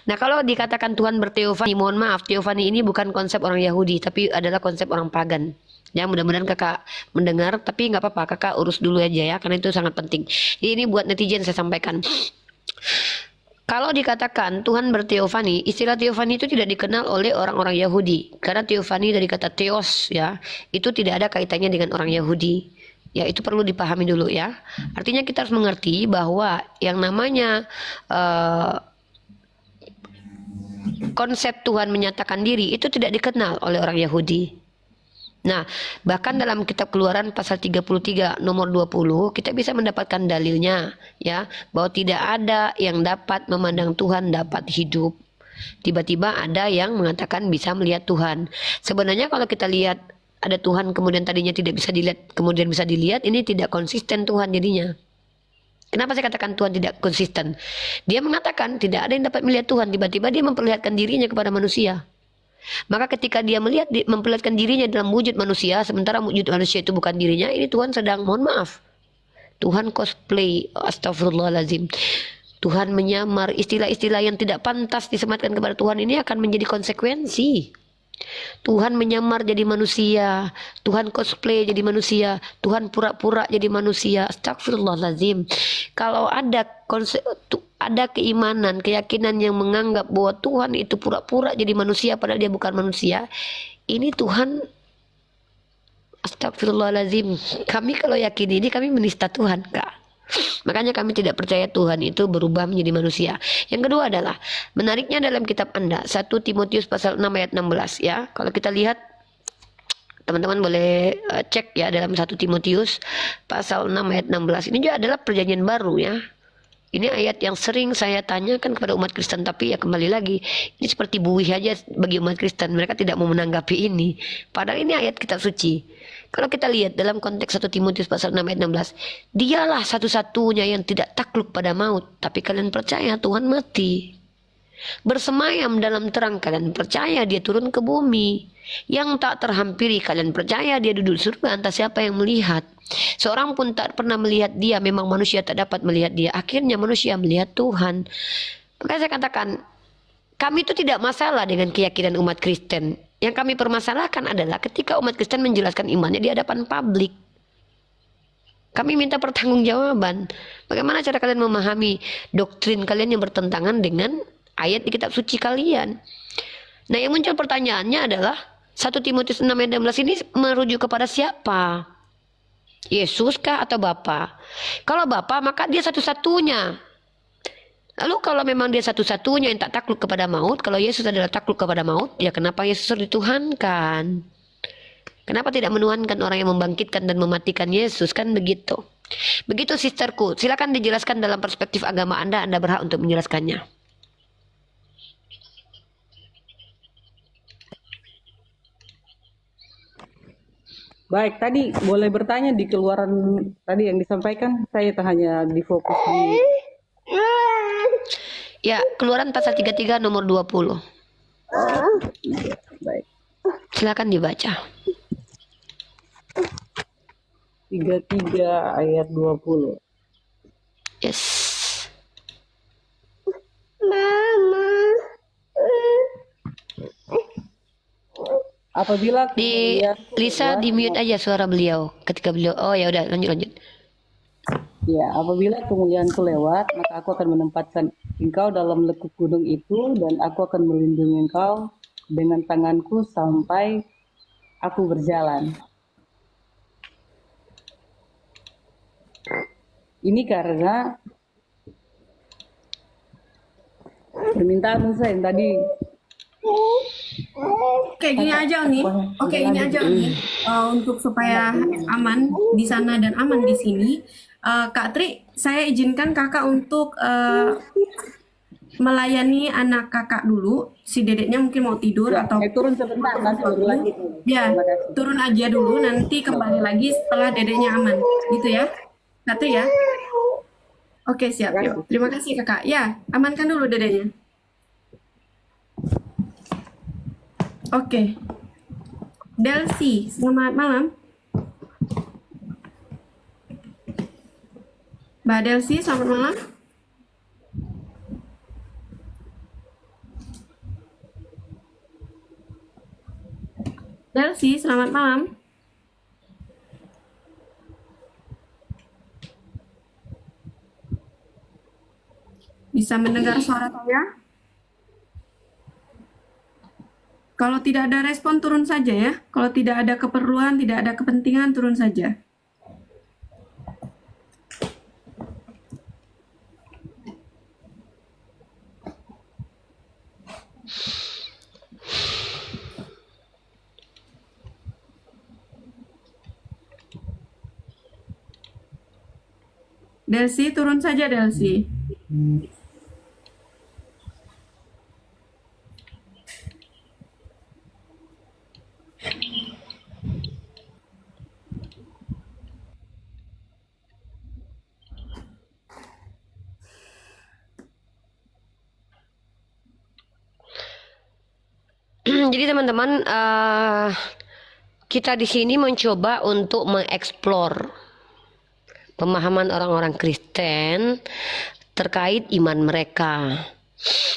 Nah, kalau dikatakan Tuhan berteofani, mohon maaf, teofani ini bukan konsep orang Yahudi, tapi adalah konsep orang pagan. Ya, mudah-mudahan kakak mendengar, tapi nggak apa-apa, kakak urus dulu aja ya, karena itu sangat penting. Jadi ini buat netizen saya sampaikan. Kalau dikatakan Tuhan berteofani, istilah teofani itu tidak dikenal oleh orang-orang Yahudi. Karena teofani dari kata theos ya, itu tidak ada kaitannya dengan orang Yahudi. Ya, itu perlu dipahami dulu ya. Artinya kita harus mengerti bahwa yang namanya konsep Tuhan menyatakan diri itu tidak dikenal oleh orang Yahudi. Nah, bahkan dalam kitab Keluaran pasal 33 nomor 20 kita bisa mendapatkan dalilnya ya, bahwa tidak ada yang dapat memandang Tuhan dapat hidup. Tiba-tiba ada yang mengatakan bisa melihat Tuhan. Sebenarnya kalau kita lihat ada Tuhan kemudian tadinya tidak bisa dilihat kemudian bisa dilihat, ini tidak konsisten Tuhan jadinya. Kenapa saya katakan Tuhan tidak konsisten? Dia mengatakan tidak ada yang dapat melihat Tuhan, tiba-tiba dia memperlihatkan dirinya kepada manusia. Maka ketika dia melihat memperlihatkan dirinya dalam wujud manusia, sementara wujud manusia itu bukan dirinya, ini Tuhan sedang, mohon maaf, Tuhan cosplay, astagfirullahaladzim. Tuhan menyamar, istilah-istilah yang tidak pantas disematkan kepada Tuhan ini akan menjadi konsekuensi. Tuhan menyamar jadi manusia, Tuhan cosplay jadi manusia, Tuhan pura-pura jadi manusia. Astagfirullahaladzim. Kalau ada keimanan, keyakinan yang menganggap bahwa Tuhan itu pura-pura jadi manusia padahal dia bukan manusia, ini Tuhan, astagfirullahaladzim. Kami kalau yakin ini kami menista Tuhan, Kak. Makanya kami tidak percaya Tuhan itu berubah menjadi manusia. Yang kedua adalah menariknya dalam kitab Anda 1 Timotius pasal 6 ayat 16 ya. Kalau kita lihat, teman-teman boleh cek ya dalam 1 Timotius pasal 6 ayat 16. Ini juga adalah perjanjian baru ya. Ini ayat yang sering saya tanyakan kepada umat Kristen, tapi ya kembali lagi, ini seperti buih aja bagi umat Kristen. Mereka tidak mau menanggapi ini. Padahal ini ayat kitab suci. Kalau kita lihat dalam konteks 1 Timotius pasal 6 ayat 16, dialah satu-satunya yang tidak takluk pada maut, tapi kalian percaya Tuhan mati. Bersemayam dalam terang, kalian percaya dia turun ke bumi. Yang tak terhampiri, kalian percaya dia duduk di surga, entah siapa yang melihat. Seorang pun tak pernah melihat dia, memang manusia tak dapat melihat dia. Akhirnya manusia melihat Tuhan. Makanya saya katakan, kami itu tidak masalah dengan keyakinan umat Kristen. Yang kami permasalahkan adalah ketika umat Kristen menjelaskan imannya di hadapan publik. Kami minta pertanggungjawaban. Bagaimana cara kalian memahami doktrin kalian yang bertentangan dengan ayat di kitab suci kalian? Nah, yang muncul pertanyaannya adalah 1 Timotius 6 ayat 16 ini merujuk kepada siapa? Yesus kah atau Bapa? Kalau Bapa maka dia satu-satunya. Lalu kalau memang dia satu-satunya yang tak takluk kepada maut, kalau Yesus adalah takluk kepada maut, ya kenapa Yesus harus dituhankan? Kenapa tidak menuhankan orang yang membangkitkan dan mematikan Yesus? Kan begitu. Begitu sisterku, silakan dijelaskan dalam perspektif agama Anda berhak untuk menjelaskannya. Baik, tadi boleh bertanya di Keluaran tadi yang disampaikan, saya hanya difokus di... Ya, Keluaran pasal 33 nomor 20. Baik. Silakan dibaca. 33 ayat 20. Yes. Apabila Di Lisa di mute aja suara beliau ketika beliau. Oh ya udah, lanjut. Ya, apabila kemuliaanku lewat, maka aku akan menempatkan engkau dalam lekuk gunung itu, dan aku akan melindungi engkau dengan tanganku sampai aku berjalan. Ini karena permintaan Musa yang tadi. Oke, gini aja nih. Untuk supaya aman di sana dan aman di sini, Kak Tri, saya izinkan kakak untuk melayani anak kakak dulu. Si dedeknya mungkin mau tidur Ya, atau turun sebentar, nanti baru lagi. ya turun aja dulu, nanti kembali lagi setelah dedeknya aman, gitu ya, Kak Tri ya. Oke, siap. Yuk. Terima kasih kakak. Ya, amankan dulu dedeknya. Oke. Delsi, selamat malam. Mbak Delsi, selamat malam. Delsi, selamat malam. Bisa mendengar suara saya? Kalau tidak ada respon, turun saja ya. Kalau tidak ada keperluan, tidak ada kepentingan, turun saja. Delsi, turun saja Delsi. Jadi teman-teman, kita di sini mencoba untuk mengeksplor pemahaman orang-orang Kristen terkait iman mereka.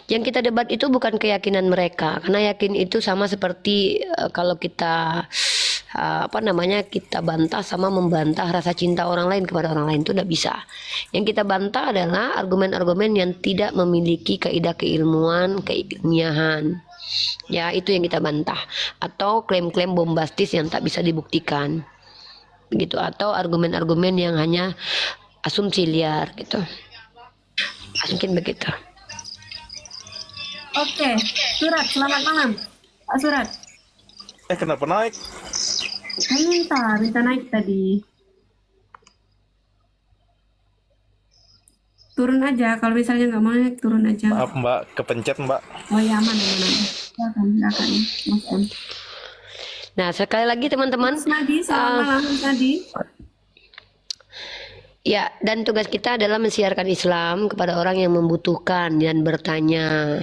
Yang kita debat itu bukan keyakinan mereka, karena yakin itu sama seperti kalau kita kita bantah sama membantah rasa cinta orang lain kepada orang lain, itu tidak bisa. Yang kita bantah adalah argumen-argumen yang tidak memiliki kaidah keilmuan, keilmiahan. Ya, itu yang kita bantah, atau klaim-klaim bombastis yang tak bisa dibuktikan gitu, atau argumen-argumen yang hanya asumsi liar gitu. Mungkin begitu. Oke, Surat, selamat malam. Pak Surat, Kenapa naik? kan minta naik tadi. Turun aja, kalau misalnya nggak mau naik, turun aja. Maaf Mbak, kepencet Mbak. Oh ya, aman. Silakan ya, Mas M. Nah, sekali lagi teman-teman, Mas Nadi, selamat malam, Mas Nadi. ya, dan tugas kita adalah mensiarkan Islam kepada orang yang membutuhkan dan bertanya.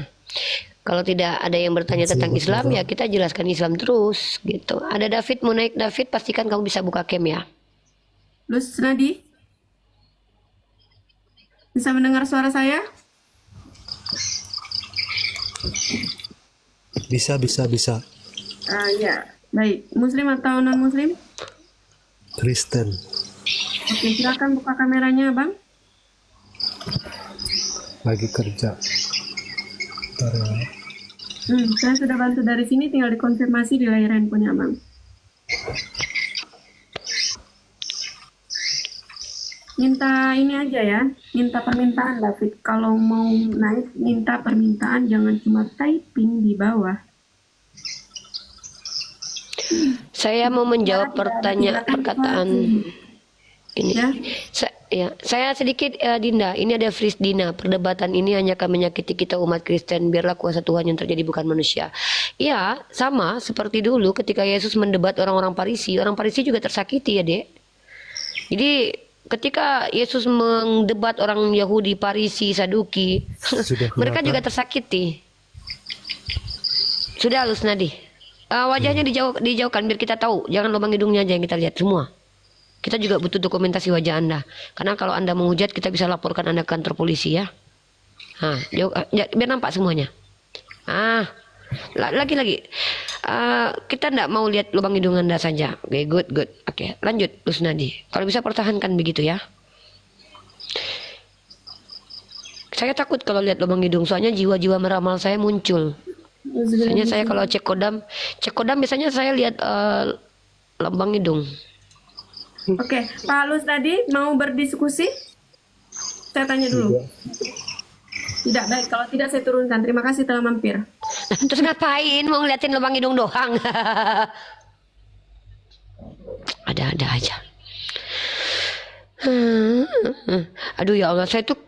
Kalau tidak ada yang bertanya tentang Islam, ya kita jelaskan Islam terus gitu. Ada David, mau naik David, pastikan kamu bisa buka cam ya. Mas Nadi, bisa mendengar suara saya? Bisa. Ya, baik. Muslim atau non-muslim? Kristen. Oke, silakan buka kameranya, Bang. Lagi kerja. Bentar ya. Saya sudah bantu dari sini, tinggal dikonfirmasi di layar handphonenya, Bang. Minta ini aja ya, minta permintaan David. Kalau mau naik, minta permintaan, jangan cuma typing di bawah. Saya mau menjawab perkataan ini. Saya sedikit Dinda. Ini ada Fris Dina. Perdebatan ini hanya akan menyakiti kita umat Kristen. Biarlah kuasa Tuhan yang terjadi, bukan manusia. Iya, sama seperti dulu ketika Yesus mendebat orang-orang Farisi. Orang Farisi juga tersakiti ya, Dek. Jadi ketika Yesus mendebat orang Yahudi, Farisi, Saduki, mereka juga tersakiti. Sudah halus Nadi. Wajahnya dijauhkan biar kita tahu. Jangan lubang hidungnya aja yang kita lihat semua. Kita juga butuh dokumentasi wajah Anda. Karena kalau Anda menghujat, kita bisa laporkan Anda ke kantor polisi ya. Biar nampak semuanya. Lagi-lagi. Kita tidak mau lihat lubang hidung Anda saja. Oke, good. Oke, lanjut Lusnadi. Kalau bisa pertahankan begitu ya. Saya takut kalau lihat lubang hidung, soalnya jiwa-jiwa meramal saya muncul. Biasanya saya kalau cek kodam biasanya saya lihat lubang hidung. Oke, Pak Lus tadi mau berdiskusi? Saya tanya dulu. Tidak, baik. Kalau tidak saya turunkan. Terima kasih telah mampir. Terus ngapain? Mau ngeliatin lubang hidung doang? Ada-ada aja. Aduh ya Allah, saya tuh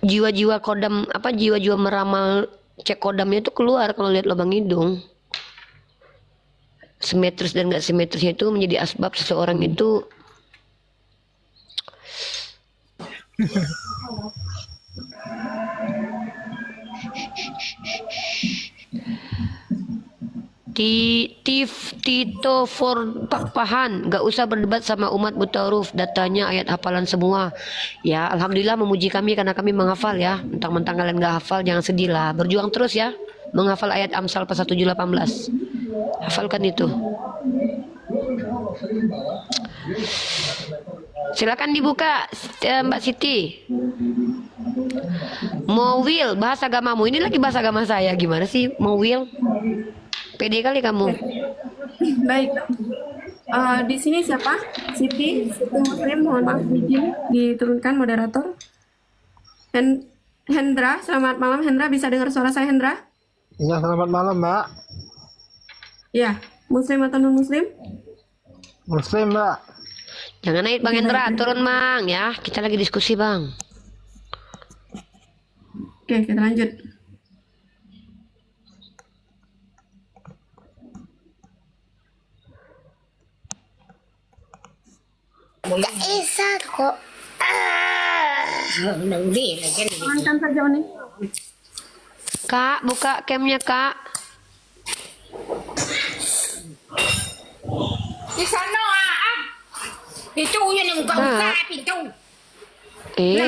jiwa-jiwa meramal cek kodamnya itu keluar kalau lihat lubang hidung. Simetris dan gak simetrisnya itu menjadi asbab seseorang itu Tito for Pakpahan, gak usah berdebat sama umat buta huruf, datanya ayat hafalan semua. Ya, alhamdulillah memuji kami karena kami menghafal ya. Mentang-mentang kalian gak hafal, jangan sedih lah. Berjuang terus ya, menghafal ayat Amsal pasal 7:18. Hafalkan itu. Silakan dibuka, Mbak Siti. Mowil, bahasa agamamu. Ini lagi bahasa agama saya. Gimana sih, Mowil? Pede kali kamu. Baik. Di sini siapa? Siti Muslim, mohon maaf izin diturunkan moderator. Hendra, selamat malam Hendra, bisa dengar suara saya Hendra? Ya, selamat malam, Mbak. Ya, Muslim atau non Muslim? Muslim, Mbak. Jangan naik Bang Hendra, turun Bang ya. Kita lagi diskusi Bang. Oke, kita lanjut. Isa kok. Amankan saja ini. Kak, buka camnya Kak. Di sana itu yang enggak Kak. usah pintu.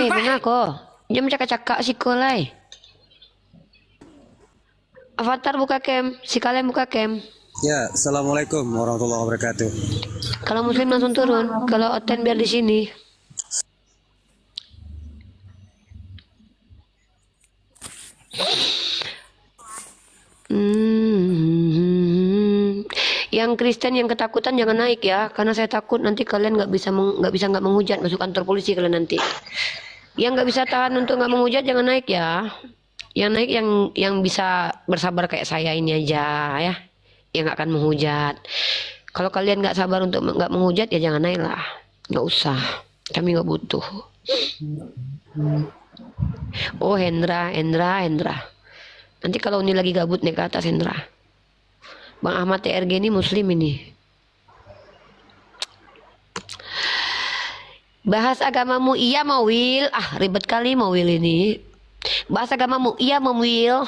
Bunga ko. Jam cakak-cakak si kolai. Avatar buka cam, si kalian buka cam. Ya, assalamualaikum warahmatullahi wabarakatuh. Kalau muslim langsung turun, kalau oten biar di sini. Yang Kristen yang ketakutan jangan naik ya, karena saya takut nanti kalian nggak bisa nggak menghujat masuk kantor polisi kalian nanti. Yang nggak bisa tahan untuk nggak menghujat jangan naik ya. Yang naik yang bisa bersabar kayak saya ini aja ya, yang nggak akan menghujat. Kalau kalian nggak sabar untuk nggak menghujat ya jangan naik lah, nggak usah. Kami nggak butuh. Oh Hendra. Nanti kalau ini lagi gabut naik ke atas Hendra. Bang Ahmad TRG ini muslim ini. Bahas agamamu iya Mawil. Ribet kali Mawil ini. Bahas agamamu iya Mawil.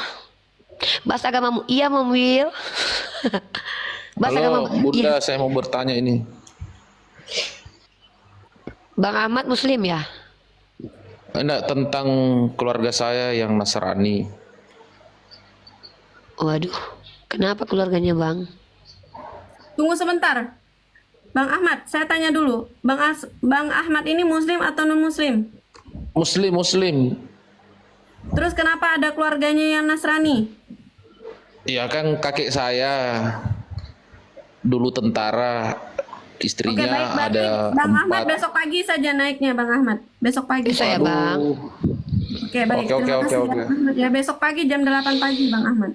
Bahas agamamu iya Mawil. Bahas Halo agamamu Bunda, iya. saya mau bertanya ini. Bang Ahmad muslim ya? Enggak, tentang keluarga saya yang Nasrani. Waduh, kenapa keluarganya Bang? Tunggu sebentar. Bang Ahmad, saya tanya dulu. Bang Ahmad ini muslim atau non muslim? Muslim. Terus kenapa ada keluarganya yang Nasrani? Ya kan kakek saya dulu tentara, Oke, istrinya baik. Berarti ada Bang Ahmad 4. besok pagi saja naiknya, Bang Ahmad. Besok pagi. Bisa ya Bang? Oke, baik. Oke. Terima kasih, Bang Ahmad. Ya, besok pagi jam 8 pagi, Bang Ahmad.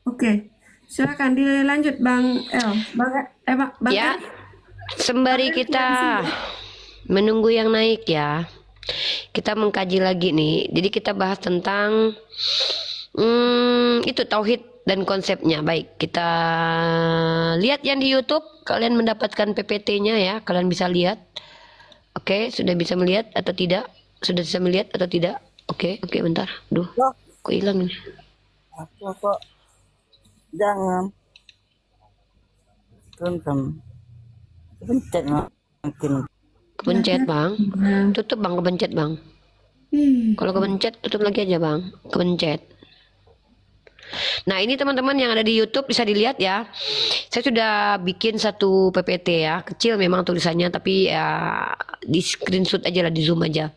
Oke. Silakan dilanjut Bang El. Bang Ya, El. sembari kita menunggu yang naik ya, kita mengkaji lagi nih. Jadi kita bahas tentang itu tauhid dan konsepnya. Baik, kita lihat yang di YouTube. Kalian mendapatkan PPT-nya ya, kalian bisa lihat. Oke, sudah bisa melihat atau tidak? Sudah bisa melihat atau tidak? Oke, bentar. Duh, kok hilang ini? Apa kok? Jangan. Kepencet makin. Kepencet Bang. Tutup Bang, kepencet Bang. Kalau kepencet, tutup lagi aja Bang. Kepencet. Nah ini teman-teman yang ada di YouTube bisa dilihat ya. Saya sudah bikin satu PPT ya. Kecil memang tulisannya, tapi ya di screenshot aja lah, di zoom aja.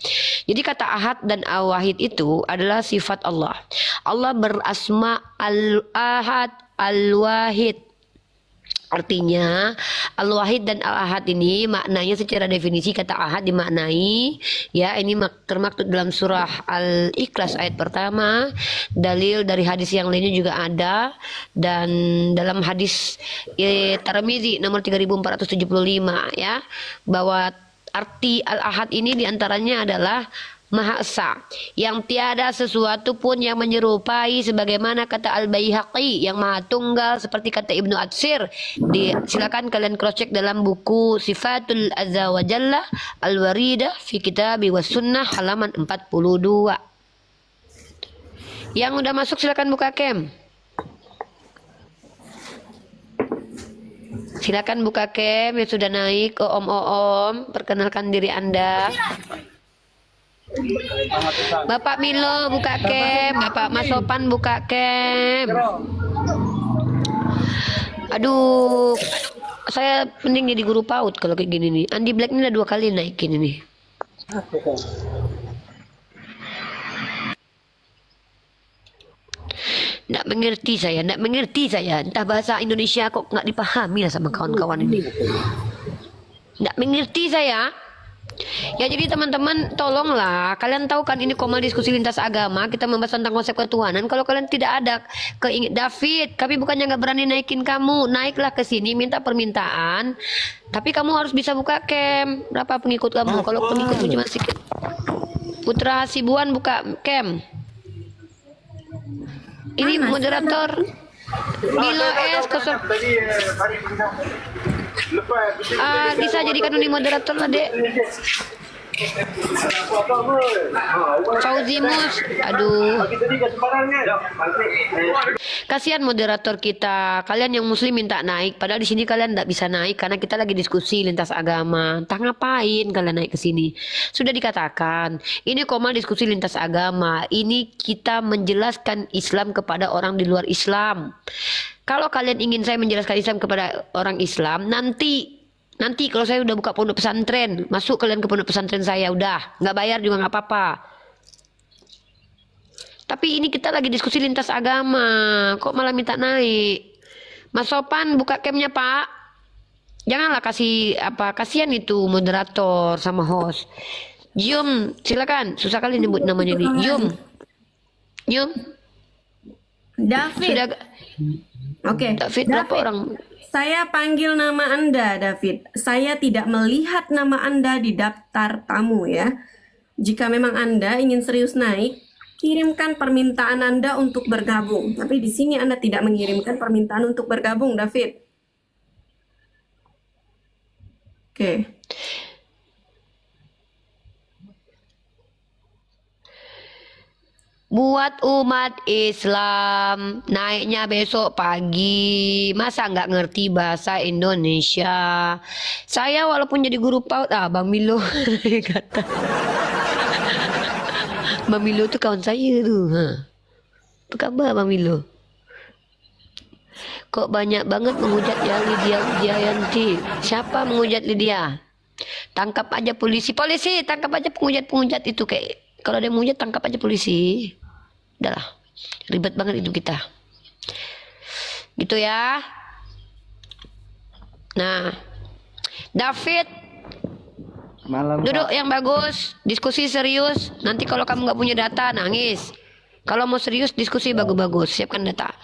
Jadi kata ahad dan al-wahid itu adalah sifat Allah. Allah berasma al-ahad, al-wahid. Artinya al-wahid dan al-ahad ini maknanya secara definisi kata ahad dimaknai ya, ini termaktub dalam surah Al-Ikhlas ayat pertama. Dalil dari hadis yang lainnya juga ada, dan dalam hadis Tirmidzi nomor 3475 ya, bahwa arti al-ahad ini diantaranya adalah Maha Esa, yang tiada sesuatu pun yang menyerupai, sebagaimana kata Al-Baihaqi yang Maha Tunggal, seperti kata Ibnu Atsir. Silakan kalian cross check dalam buku Sifatul Azza wa Jalla Al-Waridah fi Kitabi was Sunnah halaman 42. Yang udah masuk silakan buka cam. Silakan buka cam yang sudah naik. Om perkenalkan diri Anda. Bapak Milo buka cam, Bapak Mas Sopan buka cam. Aduh, saya mending jadi guru PAUD kalau kayak gini nih. Andi Black ini udah 2 kali naikin ini. Nggak mengerti saya. Entah bahasa Indonesia kok nggak dipahami lah sama kawan-kawan ini. Nggak mengerti saya. Ya jadi teman-teman tolonglah, kalian tahu kan ini Komal diskusi lintas agama, kita membahas tentang konsep ketuhanan. Kalau kalian tidak ada David, kami bukannya nggak berani naikin kamu, naiklah ke sini minta permintaan. Tapi kamu harus bisa buka cam. Berapa pengikut kamu? Kalau pengikutmu cuma sedikit. Putra Hasibuan buka cam. Ini moderator Milo S kosong. Bisa jadikan ini moderator lah, Dek. Fauzimus, aduh. Kasihan moderator kita. Kalian yang muslim minta naik, padahal di sini kalian tidak bisa naik karena kita lagi diskusi lintas agama. Entah ngapain kalian naik ke sini. Sudah dikatakan, ini Komal diskusi lintas agama. Ini kita menjelaskan Islam kepada orang di luar Islam. Kalau kalian ingin saya menjelaskan Islam kepada orang Islam, nanti kalau saya udah buka pondok pesantren, masuk kalian ke pondok pesantren saya, udah nggak bayar juga nggak apa-apa. Tapi ini kita lagi diskusi lintas agama, kok malah minta naik? Mas Sopan buka camnya Pak. Janganlah kasihan itu moderator sama host. Yum, silakan. Susah kali nyebut namanya nih. Yum. David. Sudah. Oke. David berapa orang? Saya panggil nama Anda, David. Saya tidak melihat nama Anda di daftar tamu ya. Jika memang Anda ingin serius naik, kirimkan permintaan Anda untuk bergabung. Tapi di sini Anda tidak mengirimkan permintaan untuk bergabung, David. Oke. Buat umat Islam naiknya besok pagi, masa nggak ngerti bahasa Indonesia? Saya walaupun jadi guru PAUD, Bang Milo kata. Bang Milo tuh kawan saya tuh. Apa kabar Bang Milo? Kok banyak banget menghujat ya Lydia Wijayanti? Siapa menghujat Lydia? Tangkap aja polisi, tangkap aja penghujat itu kayak. Kalau ada yang menghujat tangkap aja polisi. Udahlah, ribet banget itu kita. Gitu ya. Nah, David, Malam, duduk Pak. yang bagus, diskusi serius. Nanti kalau kamu nggak punya data, nangis. Kalau mau serius, diskusi bagus-bagus. Siapkan data.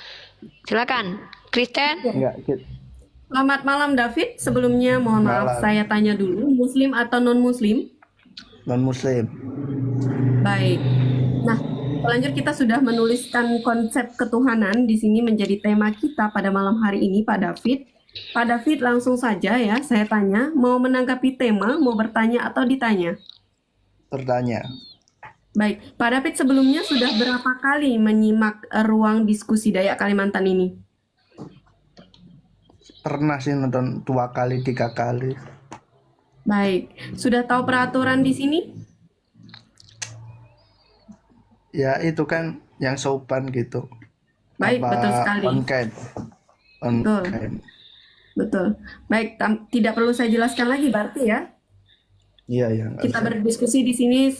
Silakan, Kristen. Enggak, Selamat malam, David. Sebelumnya mohon maaf, Malam. saya tanya dulu, Muslim atau non-Muslim? non-muslim. Baik. Nah, lanjut kita sudah menuliskan konsep ketuhanan di sini menjadi tema kita pada malam hari ini, Pak David. Pak David langsung saja ya, saya tanya, mau menanggapi tema, mau bertanya atau ditanya? Bertanya. Baik, Pak David sebelumnya sudah berapa kali menyimak ruang diskusi Dayak Kalimantan ini? Pernah sih nonton 2 kali, 3 kali. Baik, sudah tahu peraturan di sini? Ya itu kan yang sopan gitu. Baik, Apa betul sekali. On cam. Betul. Betul. Baik, tidak perlu saya jelaskan lagi berarti ya. Iya, ya. Kita berdiskusi di sini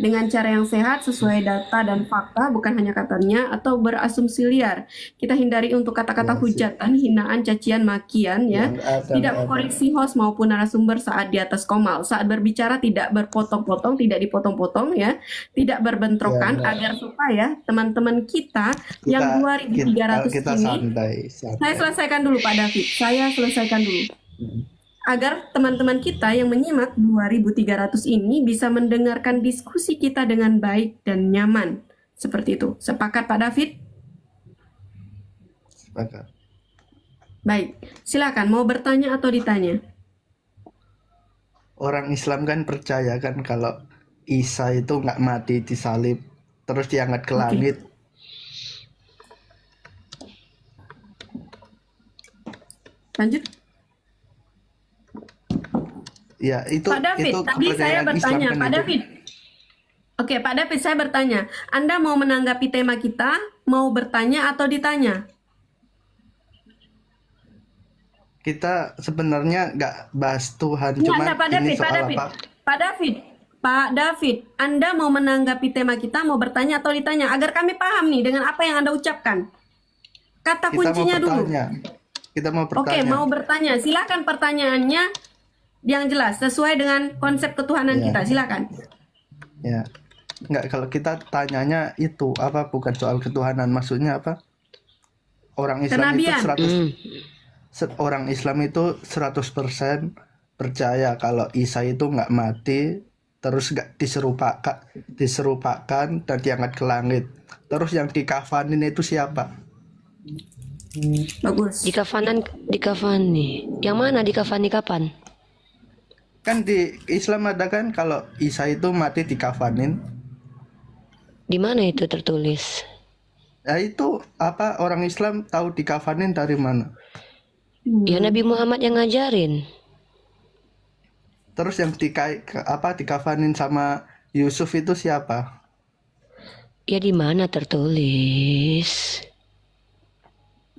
dengan cara yang sehat, sesuai data dan fakta, bukan hanya katanya atau berasumsi liar. Kita hindari untuk kata-kata hujatan, hinaan, cacian, makian ya. Tidak mengkoreksi host maupun narasumber saat di atas Komal. Saat berbicara tidak berpotong-potong, tidak dipotong-potong ya. Tidak berbentrokan agar supaya teman-teman kita yang 2.300 kita ini. santai. Saya selesaikan dulu Pak David. Saya selesaikan dulu. Agar teman-teman kita yang menyimak 2.300 ini bisa mendengarkan diskusi kita dengan baik dan nyaman. Seperti itu. Sepakat Pak David? Sepakat. Baik. Silakan mau bertanya atau ditanya? Orang Islam kan percaya kan kalau Isa itu nggak mati disalib terus diangkat ke langit. Lanjut. Ya itu Pak David, itu tadi saya kepercayaan bertanya, Islam kan Pak itu. David. Oke, Pak David, saya bertanya. Anda mau menanggapi tema kita, mau bertanya atau ditanya? Kita sebenarnya nggak bahas Tuhan, Enggak, cuman enggak, Pak ini David, Pak soal David. apa? Pak David, Anda mau menanggapi tema kita, mau bertanya atau ditanya? Agar kami paham nih dengan apa yang Anda ucapkan. Kata Kita mau kuncinya dulu. bertanya. Kita mau Oke, bertanya. mau bertanya. Silakan pertanyaannya yang jelas, sesuai dengan konsep ketuhanan Iya. kita. Silakan. Ya. Nggak, kalau kita tanyanya itu apa, bukan soal ketuhanan, maksudnya apa? Orang Islam itu Kenabian. 100 orang Islam itu 100% percaya kalau Isa itu nggak mati, terus nggak diserupakan dan diangkat ke langit. Terus yang dikafanin itu siapa? Bagus. Dikafani. Yang mana dikafani kapan? Kan di Islam ada kan kalau Isa itu mati dikafanin. Di mana itu tertulis? Nah itu apa, orang Islam tahu dikafanin dari mana? Ya Nabi Muhammad yang ngajarin. Terus yang dikafanin sama Yusuf itu siapa? Ya di mana tertulis?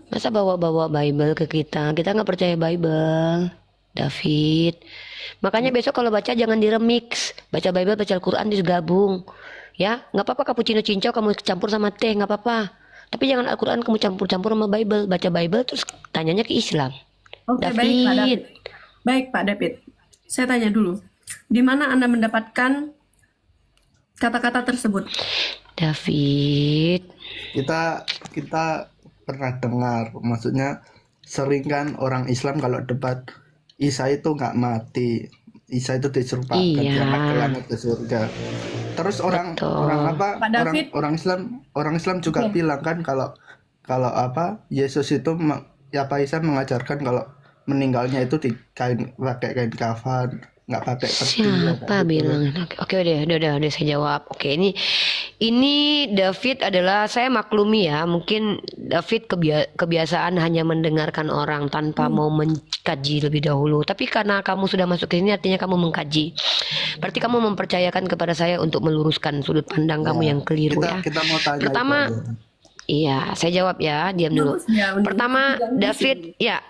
Masa bawa-bawa Bible ke kita? Kita nggak percaya Bible, David. Makanya besok kalau baca jangan diremix. Baca Bible, baca Al-Quran digabung. Ya, nggak apa-apa cappuccino cincau kamu campur sama teh, nggak apa-apa. Tapi jangan Al-Quran kamu campur-campur sama Bible. Baca Bible terus tanyanya ke Islam. Oke, David. baik Pak David. Baik Pak David. Saya tanya dulu. Di mana Anda mendapatkan kata-kata tersebut? David. Kita pernah dengar, maksudnya sering kan orang Islam kalau debat Isa itu nggak mati, Isa itu diserupakan, Iya. diangkat ke langit ke surga. Terus orang Betul. Pak David. orang Islam juga Oke. bilang kan kalau apa, Yesus itu Isa mengajarkan kalau meninggalnya itu pakai kain kafan, nggak pakai peti. Siapa bilang? Oke, udah saya jawab. Oke, ini David adalah, saya maklumi ya, mungkin David kebiasaan hanya mendengarkan orang tanpa mau mengkaji lebih dahulu. Tapi karena kamu sudah masuk ke sini, artinya kamu mengkaji. Berarti kamu mempercayakan kepada saya untuk meluruskan sudut pandang kamu yang keliru ya. Kita mau tanya Pertama, itu aja. iya, saya jawab ya, diam dulu. Bagus ya, Uni. Pertama, David, ya,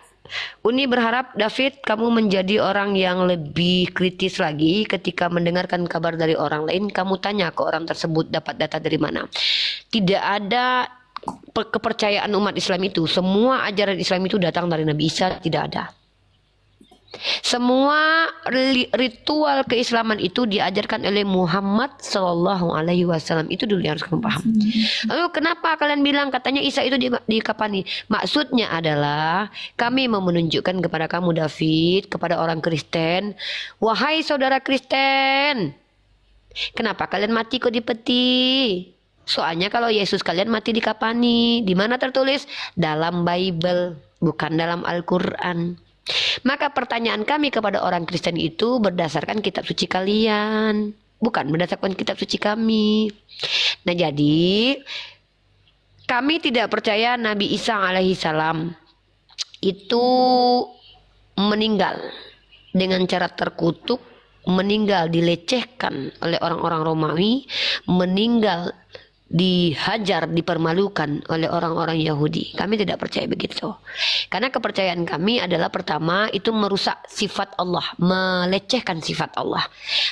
Uni berharap David kamu menjadi orang yang lebih kritis lagi ketika mendengarkan kabar dari orang lain. Kamu tanya ke orang tersebut dapat data dari mana. Tidak ada kepercayaan umat Islam itu. Semua ajaran Islam itu datang dari Nabi Isa, tidak ada. Semua ritual keislaman itu diajarkan oleh Muhammad Sallallahu Alaihi Wasallam. Itu dulu yang harus kamu paham. Lalu kenapa kalian bilang katanya Isa itu dikapani? Maksudnya adalah kami mau menunjukkan kepada kamu David, kepada orang Kristen, wahai saudara Kristen, kenapa kalian mati kok di peti? Soalnya kalau Yesus kalian mati dikapani. Di mana tertulis? Dalam Bible, bukan dalam Al-Quran. Maka pertanyaan kami kepada orang Kristen itu berdasarkan kitab suci kalian, bukan berdasarkan kitab suci kami. Nah jadi kami tidak percaya Nabi Isa alaihi salam itu meninggal dengan cara terkutuk, meninggal dilecehkan oleh orang-orang Romawi, meninggal dihajar, dipermalukan oleh orang-orang Yahudi. Kami tidak percaya begitu. Karena kepercayaan kami adalah pertama itu merusak sifat Allah, melecehkan sifat Allah.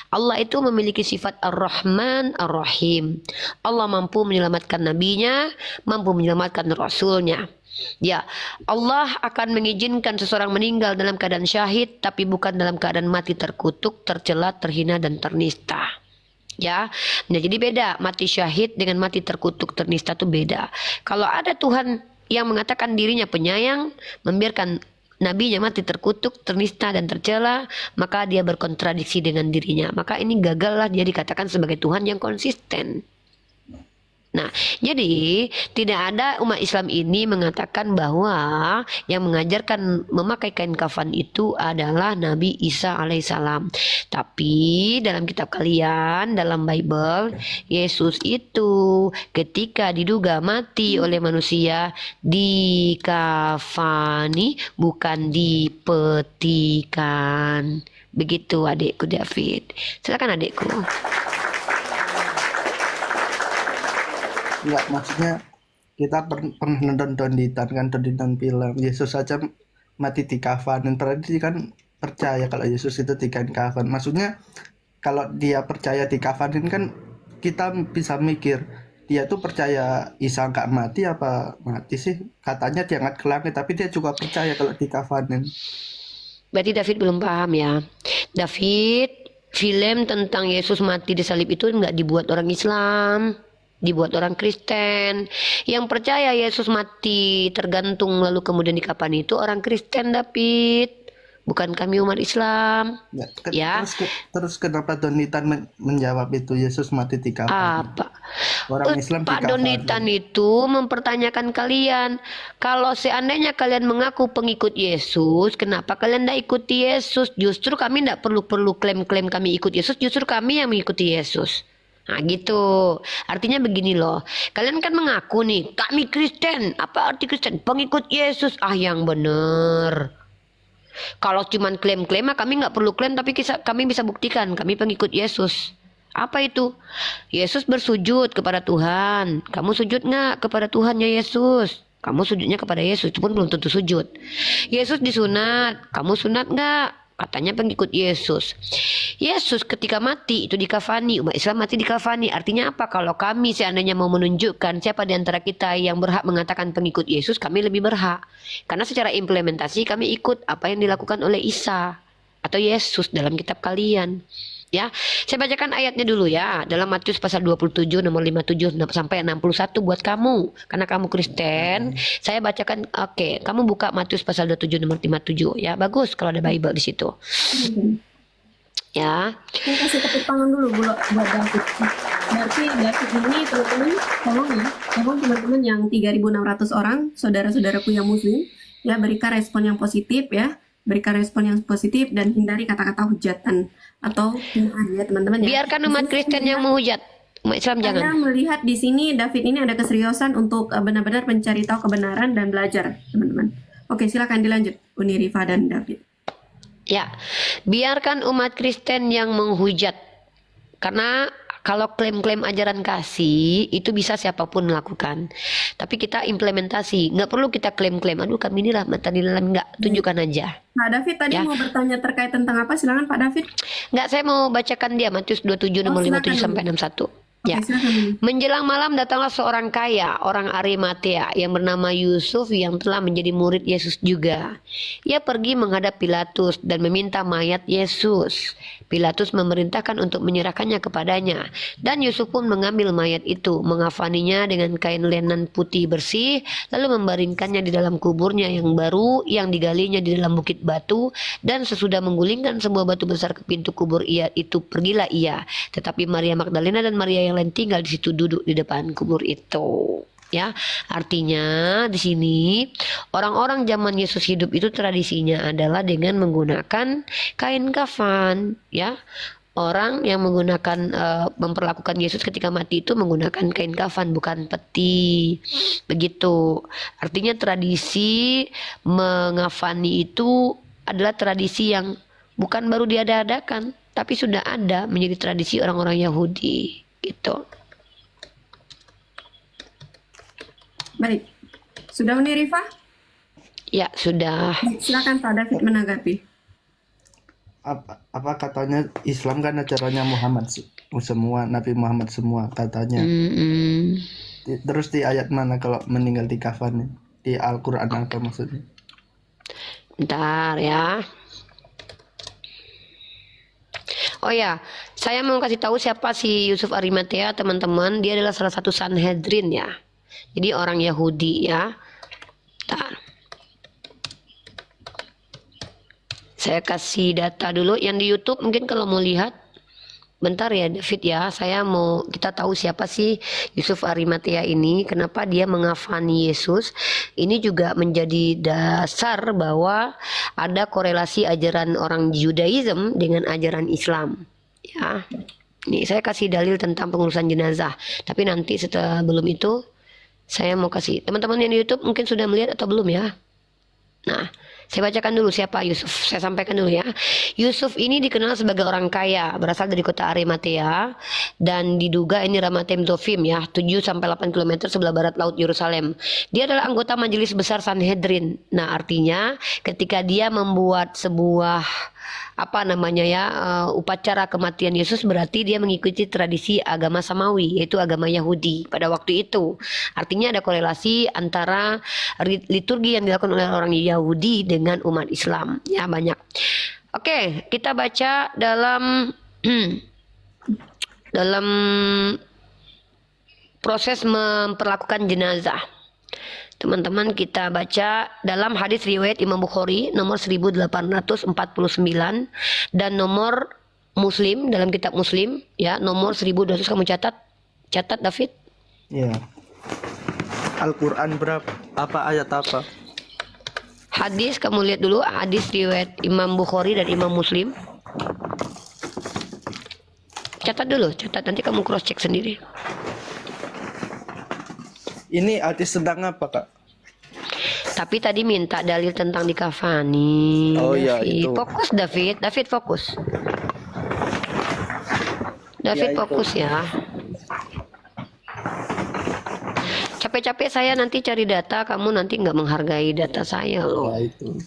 Allah itu memiliki sifat Ar-Rahman Ar-Rahim. Allah mampu menyelamatkan nabinya, mampu menyelamatkan rasulnya. Ya, Allah akan mengizinkan seseorang meninggal dalam keadaan syahid, tapi bukan dalam keadaan mati terkutuk, tercela, terhina, dan ternista. Ya, nah jadi beda mati syahid dengan mati terkutuk ternista itu beda. Kalau ada Tuhan yang mengatakan dirinya penyayang, membiarkan nabinya mati terkutuk, ternista dan tercela, maka dia berkontradiksi dengan dirinya. Maka ini gagallah dia dikatakan sebagai Tuhan yang konsisten. Nah, jadi tidak ada umat Islam ini mengatakan bahwa yang mengajarkan memakai kain kafan itu adalah Nabi Isa alaihissalam. Tapi dalam kitab kalian, dalam Bible, Yesus itu ketika diduga mati oleh manusia dikafani, bukan dipetikan. Begitu adikku David. Silakan adikku. Enggak, maksudnya kita pernah nonton Donditan kan, Donditan film Yesus saja mati di kafanin, berarti kan percaya kalau Yesus itu di kafan. Maksudnya kalau dia percaya di kafanin kan kita bisa mikir dia tuh percaya Isa nggak mati apa mati sih, katanya diangkat ke langit tapi dia juga percaya kalau di kafanin. Berarti David belum paham ya. David, film tentang Yesus mati di salib itu nggak dibuat orang Islam, dibuat orang Kristen. Yang percaya Yesus mati tergantung lalu kemudian dikafani itu orang Kristen, David, bukan kami umat Islam. Ya. Terus kenapa Donditan menjawab itu Yesus mati di kafan? Apa? Orang Islam Pak di Donditan itu mempertanyakan kalian, kalau seandainya kalian mengaku pengikut Yesus, kenapa kalian tidak ikuti Yesus? Justru kami tidak perlu klaim-klaim kami ikut Yesus, justru kami yang mengikuti Yesus. Nah gitu, artinya begini loh, kalian kan mengaku nih, kami Kristen, apa arti Kristen? Pengikut Yesus, yang bener. Kalau cuman klaim-klaim kami nggak perlu klaim, tapi kami bisa buktikan, kami pengikut Yesus. Apa itu? Yesus bersujud kepada Tuhan, kamu sujud nggak kepada Tuhannya Yesus? Kamu sujudnya kepada Yesus, itu pun belum tentu sujud. Yesus disunat, kamu sunat nggak? Katanya pengikut Yesus. Yesus ketika mati itu dikafani, umat Islam mati dikafani. Artinya apa? Kalau kami seandainya mau menunjukkan siapa di antara kita yang berhak mengatakan pengikut Yesus, kami lebih berhak. Karena secara implementasi kami ikut apa yang dilakukan oleh Isa atau Yesus dalam kitab kalian. Ya, saya bacakan ayatnya dulu ya, dalam Matius pasal 27 nomor 57 sampai 61 buat kamu, karena kamu Kristen. Saya bacakan, oke, kamu buka Matius pasal 27 nomor 57 ya, bagus kalau ada Bible di situ. Ya. Saya kasih tepuk tangan dulu buat David. Berarti David ini teman-teman, tolong teman-teman yang 3.600 orang, saudara-saudaraku yang muslim, ya berikan respon yang positif ya. Berikan respon yang positif dan hindari kata-kata hujatan atau hinaan ya teman-teman ya. Biarkan umat Kristen yang menghujat, umat Islam jangan. Saya melihat di sini David ini ada keseriusan untuk benar-benar mencari tahu kebenaran dan belajar, teman-teman. Oke, silakan dilanjut, Uni Rifa dan David. Ya, biarkan umat Kristen yang menghujat. Karena kalau klaim-klaim ajaran kasih itu bisa siapapun melakukan. Tapi kita implementasi, nggak perlu kita klaim-klaim. Aduh kami ini rahmatan lil alamin, nggak, tunjukkan aja. Pak David tadi Ya. mau bertanya terkait tentang apa? Silakan Pak David. Nggak, saya mau bacakan dia Matius 27 nomor 57 sampai 61. Ya. Silakan. Menjelang malam datanglah seorang kaya, orang Arimatea yang bernama Yusuf yang telah menjadi murid Yesus juga. Ia pergi menghadap Pilatus dan meminta mayat Yesus. Pilatus memerintahkan untuk menyerahkannya kepadanya. Dan Yusuf pun mengambil mayat itu, mengafaninya dengan kain lenan putih bersih, lalu membaringkannya di dalam kuburnya yang baru yang digalinya di dalam bukit batu. Dan sesudah menggulingkan sebuah batu besar ke pintu kubur itu, pergilah ia. Tetapi Maria Magdalena dan Maria yang lain tinggal di situ duduk di depan kubur itu. Ya, artinya di sini orang-orang zaman Yesus hidup itu tradisinya adalah dengan menggunakan kain kafan, ya. Orang yang menggunakan memperlakukan Yesus ketika mati itu menggunakan kain kafan, bukan peti. Begitu. Artinya tradisi mengafani itu adalah tradisi yang bukan baru diada-adakan, tapi sudah ada menjadi tradisi orang-orang Yahudi. Gitu. Baik. Sudah Uni Rifa? Ya, sudah. Silakan Pak David menanggapi. Apa katanya Islam kan ajarannya Muhammad semua, Nabi Muhammad semua katanya. Terus di ayat mana kalau meninggal di kafan? Di Al-Quran apa maksudnya? Bentar ya. Oh ya, saya mau kasih tahu siapa si Yusuf Arimatea, teman-teman. Dia adalah salah satu Sanhedrin ya. Jadi orang Yahudi ya. Bentar. Saya kasih data dulu yang di YouTube, mungkin kalau mau lihat. Bentar ya David ya, kita tahu siapa sih Yusuf Arimatea ini, kenapa dia mengafani Yesus. Ini juga menjadi dasar bahwa ada korelasi ajaran orang Judaism dengan ajaran Islam. Ya, ini saya kasih dalil tentang pengurusan jenazah. Tapi nanti setelah belum itu, saya mau kasih teman-teman yang di YouTube mungkin sudah melihat atau belum ya. Nah, Saya bacakan dulu siapa Yusuf. Saya sampaikan dulu ya. Yusuf ini dikenal sebagai orang kaya, berasal dari kota Arimatea dan diduga ini Ramatem Zofim ya, 7 sampai 8 km sebelah barat laut Yerusalem. Dia adalah anggota Majelis Besar Sanhedrin. Nah, artinya ketika dia membuat sebuah upacara kematian Yesus, berarti dia mengikuti tradisi agama Samawi, yaitu agama Yahudi pada waktu itu. Artinya ada korelasi antara liturgi yang dilakukan oleh orang Yahudi dengan umat Islam. Ya, banyak. Oke, kita baca dalam dalam proses memperlakukan jenazah. Teman-teman, kita baca dalam hadis riwayat Imam Bukhari nomor 1849 dan nomor Muslim dalam kitab Muslim ya nomor 1200. Kamu catat David? Ya. Al-Quran berapa? Apa ayat apa? Hadis kamu lihat dulu, hadis riwayat Imam Bukhari dan Imam Muslim. Catat dulu, nanti kamu cross check sendiri. Ini hadis tentang apa, Kak? Tapi tadi minta dalil tentang dikafani. Oh iya, David. itu. Fokus David fokus. Ya, Fokus ya. Capek-capek saya nanti cari data, kamu nanti nggak menghargai data saya loh. Ya, itu.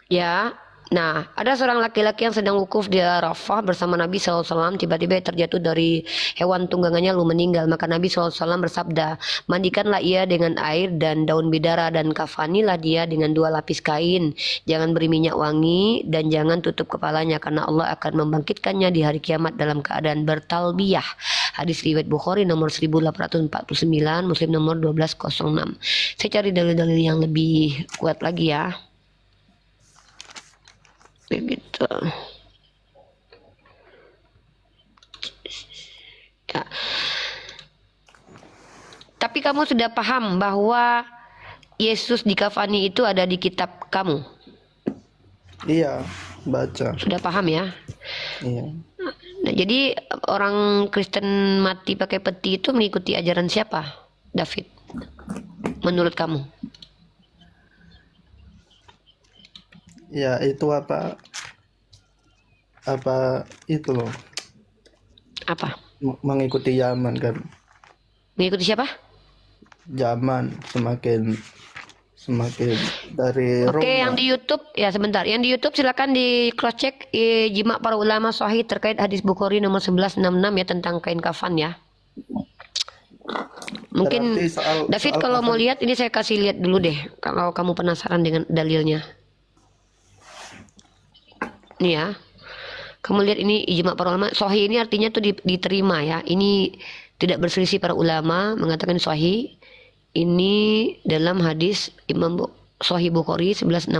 Ya, nah ada seorang laki-laki yang sedang wukuf di Arafah bersama Nabi SAW. Tiba-tiba terjatuh dari hewan tunggangannya lalu meninggal. Maka Nabi SAW bersabda, mandikanlah ia dengan air dan daun bidara dan kafanilah dia dengan 2 lapis kain. Jangan beri minyak wangi dan jangan tutup kepalanya karena Allah akan membangkitkannya di hari kiamat dalam keadaan bertalbiyah. Hadis riwayat Bukhari nomor 1849, Muslim nomor 1206. Saya cari dalil-dalil yang lebih kuat lagi ya. Begitu. Ya. Tapi kamu sudah paham bahwa Yesus dikafani itu ada di kitab kamu? Iya, baca. Sudah paham ya? Iya. Nah, jadi orang Kristen mati pakai peti itu mengikuti ajaran siapa, David? Menurut kamu? Ya, itu apa itu loh. Apa? Mengikuti zaman kan. Mengikuti siapa? Zaman semakin dari Oke, Roma. yang di YouTube ya sebentar. Yang di YouTube silakan di cross check ijma para ulama sahih terkait hadis Bukhari nomor 1166 ya tentang kain kafan ya. Mungkin Berarti David soal kalau mau kafan. lihat ini saya kasih lihat dulu deh kalau kamu penasaran dengan dalilnya. Nih ya. Kamu lihat ini ijma para ulama sahih ini artinya tuh diterima ya. Ini tidak berselisih para ulama mengatakan sahih. Ini dalam hadis Imam Sahih Bukhari 1166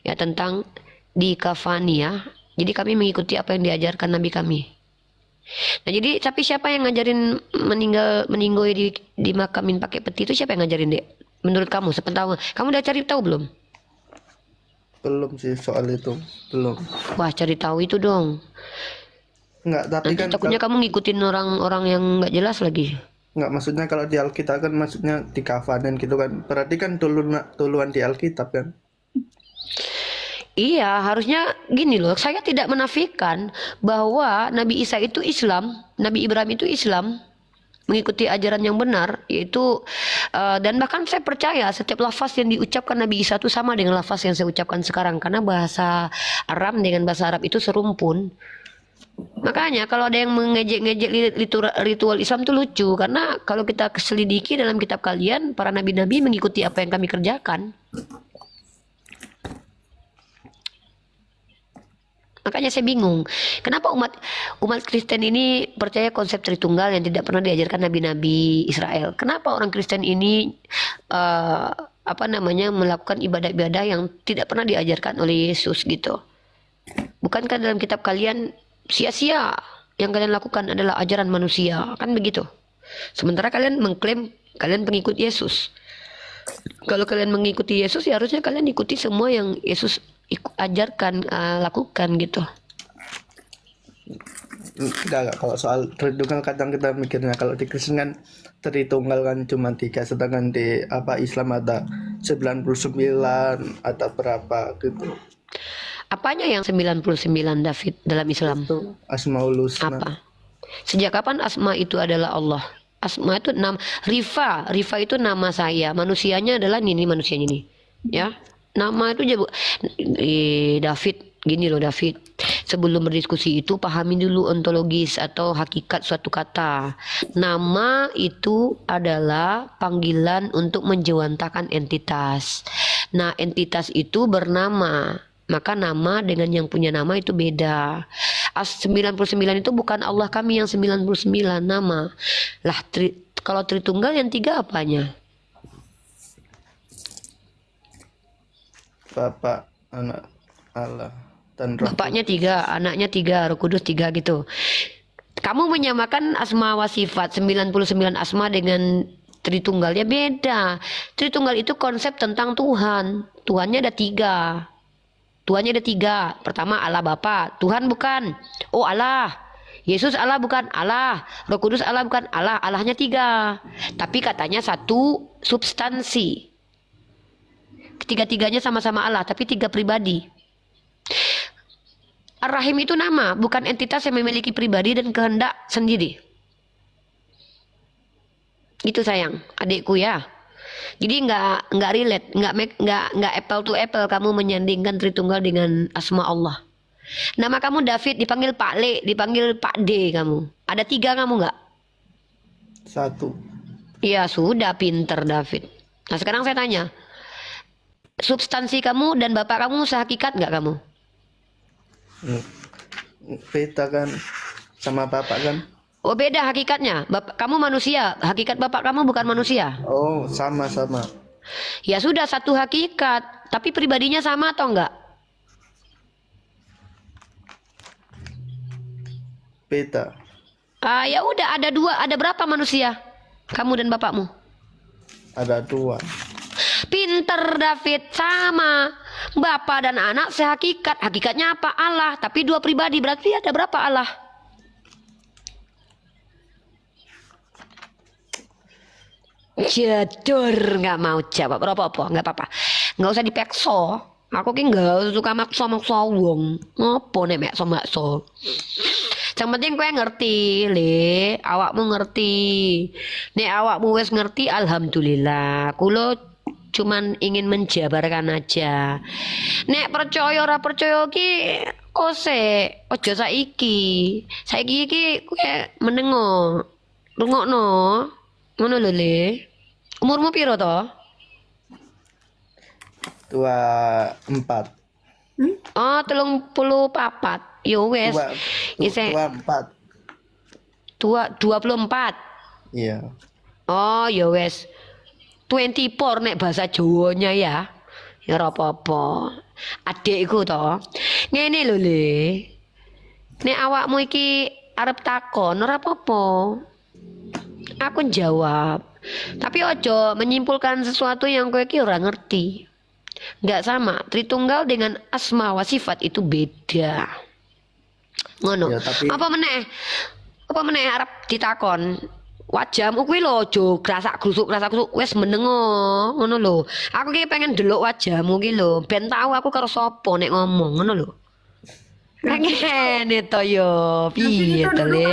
ya tentang dikafani ya. Jadi kami mengikuti apa yang diajarkan Nabi kami. Nah jadi tapi siapa yang ngajarin meninggoy di makamin pakai peti itu siapa yang ngajarin dek? Menurut kamu sepengetahuan kamu udah cari tahu belum? Belum sih soal itu, belum. Wah cari tahu itu dong. Enggak, tapi Nanti kan takutnya kamu ngikutin orang-orang yang nggak jelas lagi. enggak, maksudnya kalau di Alkitab kan maksudnya dikafanin gitu kan. Berarti kan duluan di Alkitab kan. Iya, harusnya gini loh. Saya tidak menafikan bahwa Nabi Isa itu Islam, Nabi Ibrahim itu Islam, mengikuti ajaran yang benar, yaitu dan bahkan saya percaya setiap lafaz yang diucapkan Nabi Isa itu sama dengan lafaz yang saya ucapkan sekarang karena bahasa Aram dengan bahasa Arab itu serumpun. Makanya kalau ada yang mengejek-ngejek ritual Islam itu lucu karena kalau kita selidiki dalam kitab kalian para nabi-nabi mengikuti apa yang kami kerjakan. Makanya saya bingung, kenapa umat Kristen ini percaya konsep Tritunggal yang tidak pernah diajarkan nabi-nabi Israel? Kenapa orang Kristen ini melakukan ibadah-ibadah yang tidak pernah diajarkan oleh Yesus gitu? Bukankah dalam kitab kalian sia-sia yang kalian lakukan adalah ajaran manusia, kan begitu. Sementara kalian mengklaim kalian pengikut Yesus. Kalau kalian mengikuti Yesus, ya harusnya kalian ikuti semua yang Yesus ajarkan, lakukan gitu. Enggak, kalau soal Tritunggal kadang kita mikirnya kalau di Kristen kan Tritunggal kan cuma 3, sedangkan di Islam ada 99 atau berapa gitu. Apanya yang 99 David dalam Islam? Itu Asmaul Husna. Apa? Sejak kapan Asma itu adalah Allah? Asma itu nama Rifa itu nama saya. Manusianya adalah ini manusianya ini. Ya. Nama itu David. Gini loh David. Sebelum berdiskusi itu pahami dulu ontologis atau hakikat suatu kata. Nama itu adalah panggilan untuk menjewantakan entitas. Nah, entitas itu bernama. Maka nama dengan yang punya nama itu beda. 99 itu bukan Allah kami yang 99 nama. Lah kalau Tritunggal yang 3 apanya? Bapak, Anak, Allah dan Roh. Bapaknya 3, anaknya 3, Roh Kudus 3 gitu. Kamu menyamakan asma wa sifat 99 asma dengan Tritunggal, ya beda. Tritunggal itu konsep tentang Tuhan. Tuhannya ada 3. Tuhannya ada 3. Pertama Allah Bapa, Tuhan bukan. Oh Allah. Yesus Allah bukan, Allah. Roh Kudus Allah bukan, Allah. Allahnya 3. Tapi katanya satu substansi. Ketiga-tiganya sama-sama Allah, tapi 3 pribadi. Ar-Rahim itu nama, bukan entitas yang memiliki pribadi dan kehendak sendiri. Itu sayang, adikku ya. Jadi nggak relate, nggak apple to apple kamu menyandingkan Tritunggal dengan asma Allah. Nama kamu David, dipanggil Pak Le, dipanggil Pak D kamu. Ada 3 kamu nggak? 1. Iya sudah, pinter David. Nah sekarang saya tanya, substansi kamu dan bapak kamu sehakikat nggak kamu? Beda kan sama bapak kan? Oh beda hakikatnya. Bapak kamu manusia, hakikat bapak kamu bukan manusia. Oh sama-sama. Ya sudah, satu hakikat, tapi pribadinya sama atau enggak? Beda. Ya udah, ada 2, ada berapa manusia? Kamu dan bapakmu? Ada 2. Pinter David, sama. Bapak dan anak sehakikat. Hakikatnya apa? Allah. Tapi 2 pribadi, berarti ada berapa Allah? Jadur, nggak mau jawab. Apa-apa, nggak apa-apa. Nggak usah dipekso. Aku ki nggak suka makso-makso wong. Ngopo nek makso-makso. Yang penting kowe ngerti, Le. Awakmu ngerti. Nek awakmu wis ngerti, alhamdulillah. Kulo cuman ingin menjabarkan aja. Nek percaya ora percaya ki kose ojo saiki. Saiki iki kowe menengo. Rungokno. Ngono lho, Le. Umurmu piro to? 24. Oh, 34. Yo wes. Isih 24. 24. Iya. Oh, ya wes. 24 nek bahasa Jawanya ya. Ya ora apa-apa. Adikku to. Ngene lho, Le. Nek awakmu iki arep takon ora apa-apa. Aku jawab. Tapi ojo menyimpulkan sesuatu yang kowe iki ora ngerti. Enggak sama. Tritunggal dengan asma wa sifat itu beda. Ngono. Ya, tapi... Apa meneh? Apa meneh arep ditakon? Wajahmu kuwi lho aja grasak-grusuk wis menengo ngono lho. Aku ki pengen delok wajahmu ki lho, ben tau aku karo sapa nek ngomong ngono lho. Ngene to yo, piye to Le?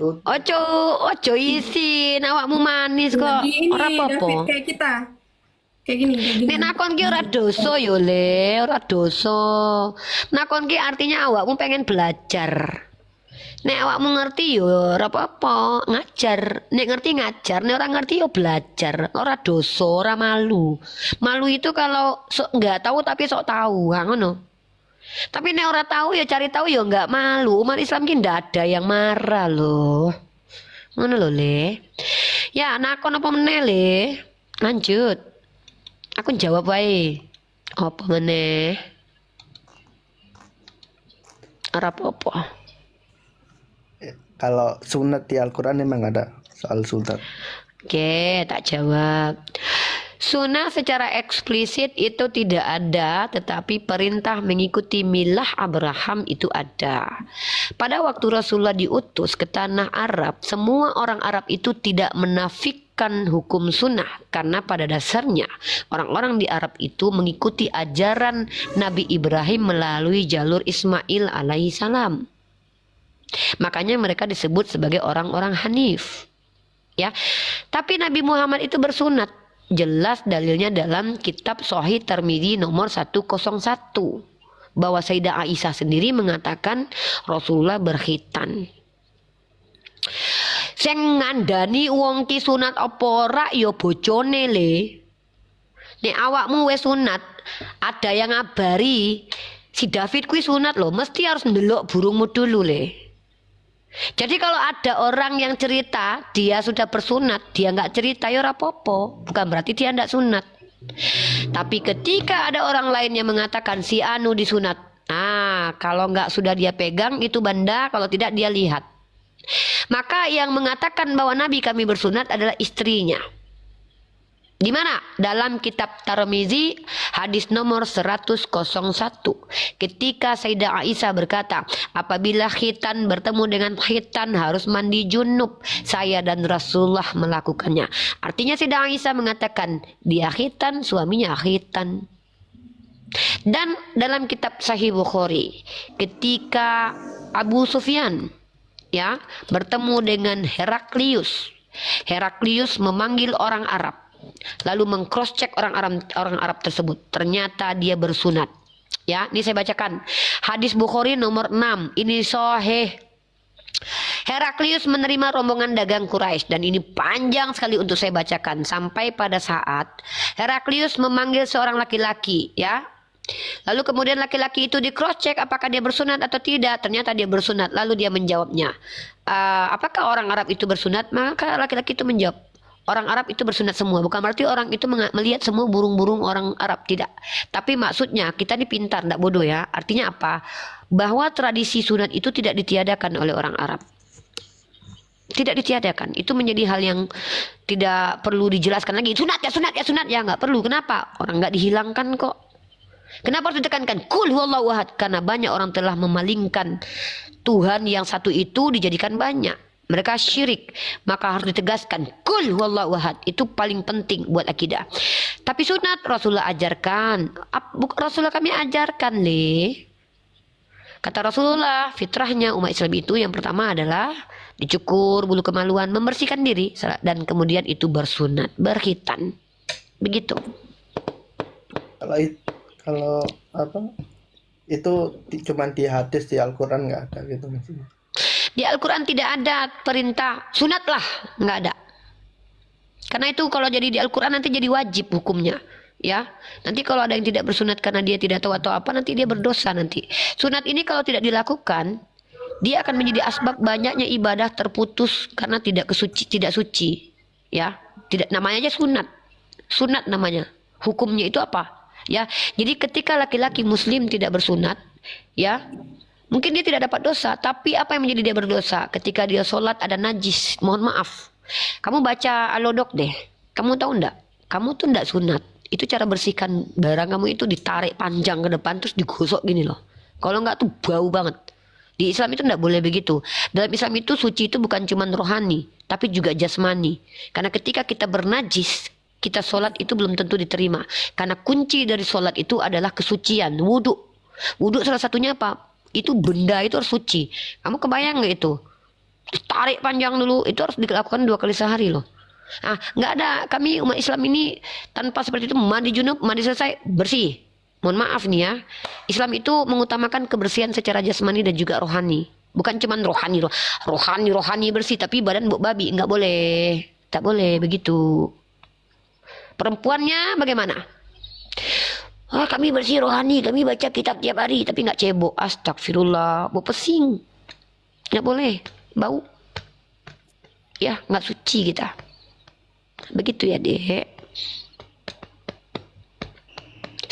Ojo isin, awakmu manis kok. Jadi ini Ora David apa-apa. kayak kita. Kayak gini. Nek nakon ki ora dosa yo Le, ora dosa. Nakon ki artinya awakmu pengen belajar. Nek awakmu ngerti yo ora apa-apa, ngajar. Nek ngerti ngajar, nek ora ngerti yo belajar. Ora dosa, ora malu. Malu itu kalau sok nggak tahu tapi sok tahu, ngono. Tapi nek ora tahu ya cari tahu ya nggak malu. Umat Islam ki ndak ada yang marah loh. Ngono lho Le. Ya nakon apa meneh Le? Lanjut. Aku jawab wae. Apa meneh? Ora apa-apa. kalau sunat di Al-Quran emang ada soal sunat. Oke, tak jawab. Sunnah secara eksplisit itu tidak ada, tetapi perintah mengikuti milah Abraham itu ada. Pada waktu Rasulullah diutus ke tanah Arab, semua orang Arab itu tidak menafikan hukum sunnah, karena pada dasarnya orang-orang di Arab itu mengikuti ajaran Nabi Ibrahim melalui jalur Ismail alaihi salam. Makanya mereka disebut sebagai orang-orang Hanif. Ya, tapi Nabi Muhammad itu bersunat. Jelas dalilnya dalam kitab Sahih Tirmidzi nomor 101 bahwa Sayyidah Aisyah sendiri mengatakan Rasulullah berkhitan. Sing ngandani wong ki sunat apa ora ya bojone le. Nek awakmu wis sunat, ada yang ngabari si David kuwi sunat loh, mesti harus ndelok burungmu dulu le. Jadi kalau ada orang yang cerita dia sudah bersunat, dia nggak cerita ya ora apa-apa, bukan berarti dia nggak sunat. Tapi ketika ada orang lain yang mengatakan si anu disunat, kalau nggak sudah dia pegang itu benda, kalau tidak dia lihat. Maka yang mengatakan bahwa Nabi kami bersunat adalah istrinya. Di mana? Dalam kitab Tirmidzi hadis nomor 101. Ketika Sayyidah Aisyah berkata, apabila khitan bertemu dengan khitan harus mandi junub. Saya dan Rasulullah melakukannya. Artinya Sayyidah Aisyah mengatakan dia khitan, suaminya khitan. Dan dalam kitab Sahih Bukhari, ketika Abu Sufyan ya bertemu dengan Heraklius, Heraklius memanggil orang Arab. Lalu mengcross check orang Arab tersebut, ternyata dia bersunat. Ya, ini saya bacakan hadis Bukhari nomor 6. Ini sahih. Heraklius menerima rombongan dagang Quraisy, dan ini panjang sekali untuk saya bacakan sampai pada saat Heraklius memanggil seorang laki-laki, ya. Lalu kemudian laki-laki itu di cross check apakah dia bersunat atau tidak. Ternyata dia bersunat. Lalu dia menjawabnya, apakah orang Arab itu bersunat? Maka laki-laki itu menjawab, orang Arab itu bersunat semua. Bukan berarti orang itu melihat semua burung-burung orang Arab, tidak. Tapi maksudnya kita ini pintar, tidak bodoh ya. Artinya apa? Bahwa tradisi sunat itu tidak ditiadakan oleh orang Arab. Tidak ditiadakan. Itu menjadi hal yang tidak perlu dijelaskan lagi. Sunat ya, sunat ya, sunat ya. Nggak perlu. Kenapa? Orang nggak dihilangkan kok. Kenapa harus ditekankan? Qul huwallahu ahad. Karena banyak orang telah memalingkan Tuhan yang satu itu dijadikan banyak. Mereka syirik, maka harus ditegaskan Qul huwallahu ahad. Itu paling penting buat akidah. Tapi sunat Rasulullah ajarkan. Rasulullah kami ajarkan le. Kata Rasulullah, fitrahnya umat Islam itu yang pertama adalah dicukur bulu kemaluan, membersihkan diri, dan kemudian itu bersunat, berkhitan. Begitu. Kalau apa? Itu cuma di hadis, di Al-Quran nggak ada gitu maksudnya. Di Al-Quran tidak ada perintah sunatlah, nggak ada. Karena itu kalau jadi di Al-Quran nanti jadi wajib hukumnya, ya. Nanti kalau ada yang tidak bersunat karena dia tidak tahu atau apa, nanti dia berdosa nanti. Sunat ini kalau tidak dilakukan, dia akan menjadi asbab banyaknya ibadah terputus karena tidak suci, ya. Tidak, namanya aja sunat, sunat namanya. Hukumnya itu apa? Ya, jadi ketika laki-laki Muslim tidak bersunat, ya. Mungkin dia tidak dapat dosa, tapi apa yang menjadi dia berdosa? Ketika dia sholat ada najis, mohon maaf. Kamu baca Al-Lodok deh, kamu tahu enggak? Kamu tuh enggak sunat. Itu cara bersihkan barang kamu itu ditarik panjang ke depan terus digosok gini loh. Kalau enggak tuh bau banget. Di Islam itu enggak boleh begitu. Dalam Islam itu suci itu bukan cuma rohani, tapi juga jasmani. Karena ketika kita bernajis, kita sholat itu belum tentu diterima. Karena kunci dari sholat itu adalah kesucian, wudhu. Wudhu salah satunya apa? Itu benda itu harus suci. Kamu kebayang nggak itu? Tarik panjang dulu, itu harus dilakukan 2 kali sehari loh. Nggak ada, kami umat Islam ini tanpa seperti itu, mandi junub, mandi selesai, bersih. Mohon maaf nih ya, Islam itu mengutamakan kebersihan secara jasmani dan juga rohani. Bukan cuma rohani bersih, tapi badan buk babi, nggak boleh. Tak boleh begitu. Perempuannya bagaimana? Kami bersih rohani, kami baca kitab tiap hari, tapi nggak cebok. Astagfirullah, bau pesing. Nggak boleh, bau. Ya, nggak suci kita. Begitu ya, dek.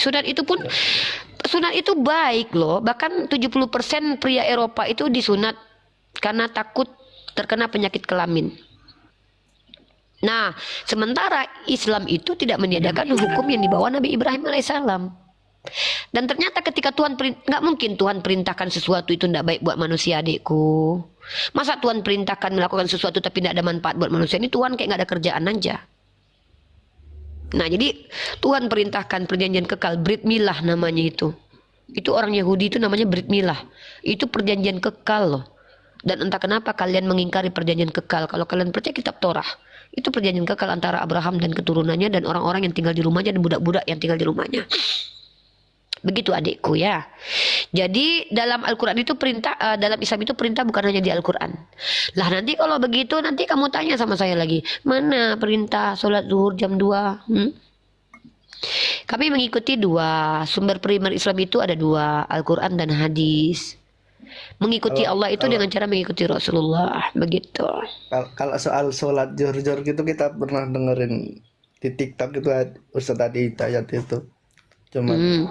Sunat itu baik loh. Bahkan 70% pria Eropa itu disunat karena takut terkena penyakit kelamin. Nah, sementara Islam itu tidak meniadakan hukum yang dibawa Nabi Ibrahim alaihissalam. Dan ternyata ketika nggak mungkin Tuhan perintahkan sesuatu itu tidak baik buat manusia, adikku. Masa Tuhan perintahkan melakukan sesuatu tapi tidak ada manfaat buat manusia? Ini Tuhan kayak nggak ada kerjaan aja. Nah, jadi Tuhan perintahkan perjanjian kekal, Brit Milah namanya itu. Itu orang Yahudi itu namanya Brit Milah. Itu perjanjian kekal loh. Dan entah kenapa kalian mengingkari perjanjian kekal. Kalau kalian percaya kitab Torah, itu perjanjian kekal antara Abraham dan keturunannya dan orang-orang yang tinggal di rumahnya dan budak-budak yang tinggal di rumahnya. Begitu adikku ya. Jadi dalam Al-Quran itu perintah, dalam Islam itu perintah bukan hanya di Al-Quran. Lah nanti kalau begitu nanti kamu tanya sama saya lagi, mana perintah sholat zuhur jam 2? Kami mengikuti dua sumber primer Islam itu ada dua, Al-Quran dan hadis. Mengikuti Allah itu dengan cara mengikuti Rasulullah, begitu. Kalau soal sholat jor-jor gitu kita pernah dengerin di TikTok itu Ustadz Adi Hidayat itu. Cuman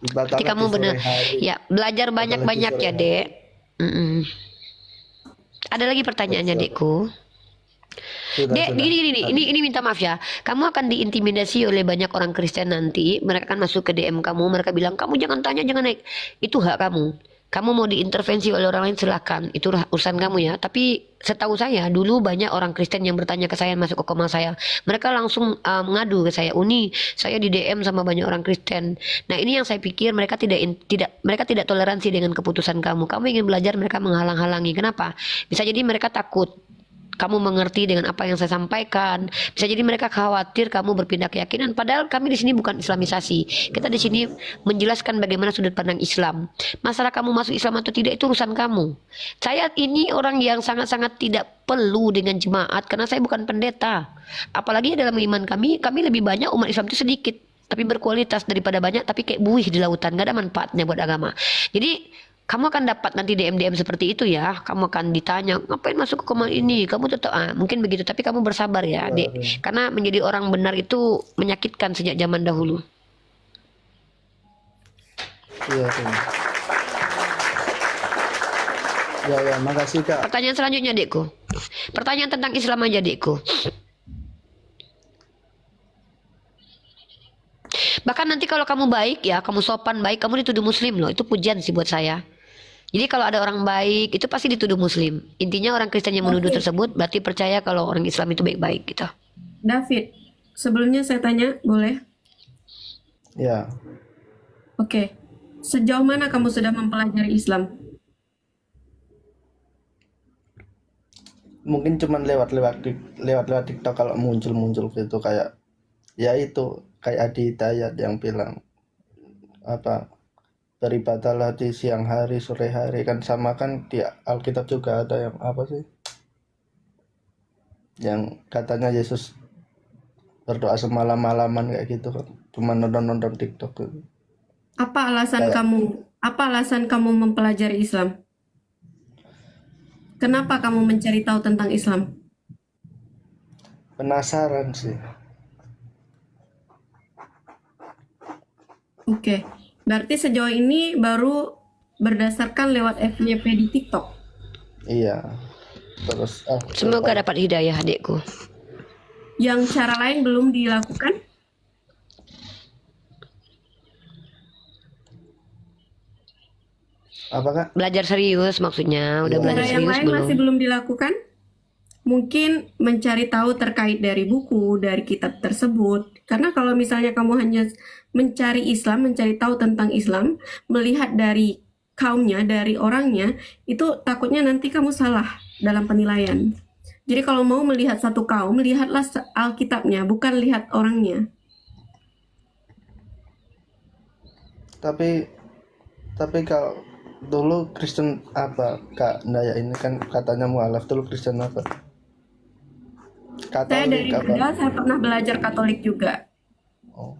Berarti kamu benar, ya belajar banyak-banyak ya dek. Ada lagi pertanyaannya dekku. Dek, ini minta maaf ya. Kamu akan diintimidasi oleh banyak orang Kristen nanti. Mereka akan masuk ke DM kamu. Mereka bilang kamu jangan tanya, jangan naik. Itu hak kamu. Kamu mau diintervensi oleh orang lain silakan. Itu urusan kamu ya. Tapi setahu saya dulu banyak orang Kristen yang bertanya ke saya masuk ke koma saya. Mereka langsung mengadu ke saya. Uni, saya di DM sama banyak orang Kristen. Nah ini yang saya pikir mereka tidak toleransi dengan keputusan kamu. Kamu ingin belajar, mereka menghalang-halangi. Kenapa? Bisa jadi mereka takut kamu mengerti dengan apa yang saya sampaikan. Bisa jadi mereka khawatir kamu berpindah keyakinan. Padahal kami di sini bukan Islamisasi. Kita di sini menjelaskan bagaimana sudut pandang Islam. Masalah kamu masuk Islam atau tidak itu urusan kamu. Saya ini orang yang sangat-sangat tidak perlu dengan jemaat karena saya bukan pendeta. Apalagi dalam iman kami lebih banyak umat Islam itu sedikit tapi berkualitas daripada banyak tapi kayak buih di lautan, gak ada manfaatnya buat agama. Jadi kamu akan dapat nanti DM seperti itu ya. Kamu akan ditanya, ngapain masuk ke koma ini? Kamu tetap, mungkin begitu. Tapi kamu bersabar ya, Dek. Karena menjadi orang benar itu menyakitkan sejak zaman dahulu. Iya. Ya, makasih Kak. Pertanyaan selanjutnya, Dekku. Pertanyaan tentang Islam aja, Dekku. Bahkan nanti kalau kamu baik ya, kamu sopan baik, kamu dituduh Muslim loh. Itu pujian sih buat saya. Jadi kalau ada orang baik itu pasti dituduh Muslim. Intinya orang Kristen yang menuduh tersebut berarti percaya kalau orang Islam itu baik-baik gitu. David, sebelumnya saya tanya, boleh? Ya. Oke. Sejauh mana kamu sudah mempelajari Islam? Mungkin cuman lewat TikTok kalau muncul gitu kayak ya itu kayak Adi Hidayat yang bilang apa, beribadahlah di siang hari, sore hari, kan sama kan di Alkitab juga ada yang apa sih, yang katanya Yesus berdoa semalam-malaman kayak gitu kan, cuma nonton TikTok gitu. Apa alasan kamu mempelajari Islam? Kenapa kamu mencari tahu tentang Islam? Penasaran sih. Oke. Berarti sejauh ini baru berdasarkan lewat FYP di TikTok. Iya. Terus Semoga dapat hidayah, adikku. Yang cara lain belum dilakukan? apakah Belajar serius maksudnya. Udah Iya. belajar Cara yang serius lain belum? masih belum dilakukan? Mungkin mencari tahu terkait dari buku, dari kitab tersebut. Karena kalau misalnya kamu hanya mencari Islam, mencari tahu tentang Islam, melihat dari kaumnya, dari orangnya, itu takutnya nanti kamu salah dalam penilaian. Jadi kalau mau melihat satu kaum, lihatlah Alkitabnya, bukan lihat orangnya. tapi kalau dulu Kristen apa Kak Naya ini kan katanya mualaf, dulu Kristen apa? Saya dari Katolik apa? muda, saya pernah belajar Katolik juga. Oh.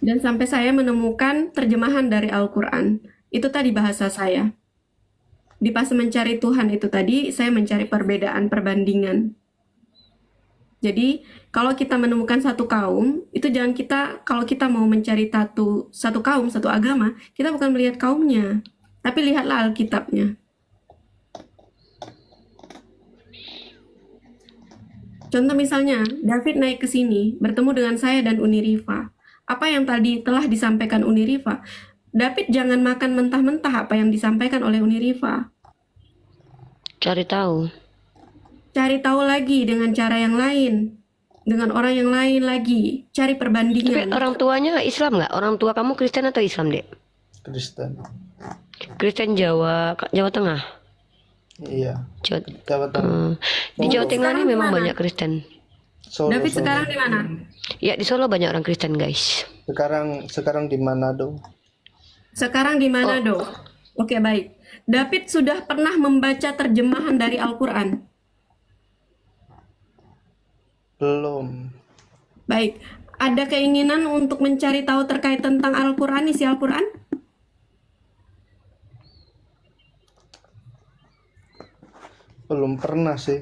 Dan sampai saya menemukan terjemahan dari Al-Quran. Itu tadi bahasa saya. Di pas mencari Tuhan itu tadi, saya mencari perbedaan, perbandingan. Jadi, kalau kita menemukan satu kaum, itu kalau kita mau mencari satu kaum, satu agama, kita bukan melihat kaumnya, tapi lihatlah Alkitabnya. Contoh misalnya, David naik ke sini, bertemu dengan saya dan Uniriva. Apa yang tadi telah disampaikan Uniriva? David jangan makan mentah-mentah apa yang disampaikan oleh Uniriva. Cari tahu. Cari tahu lagi dengan cara yang lain. Dengan orang yang lain lagi. Cari Tapi perbandingan. orang tuanya Islam nggak? Orang tua kamu Kristen atau Islam, Dek? Kristen. Kristen Jawa, Jawa Tengah. Iya. Jawa, Jawa Tengah. di Jawa Tengah Sekarang ini memang di mana? banyak Kristen. Solo, David Solo. sekarang di mana? Ya di Solo banyak orang Kristen, guys. Sekarang di Manado. Sekarang di Manado. Oke, baik. David sudah pernah membaca terjemahan dari Al-Quran. Belum. Baik. Ada keinginan untuk mencari tahu terkait tentang Al-Quran, isi Al-Quran? Belum pernah sih.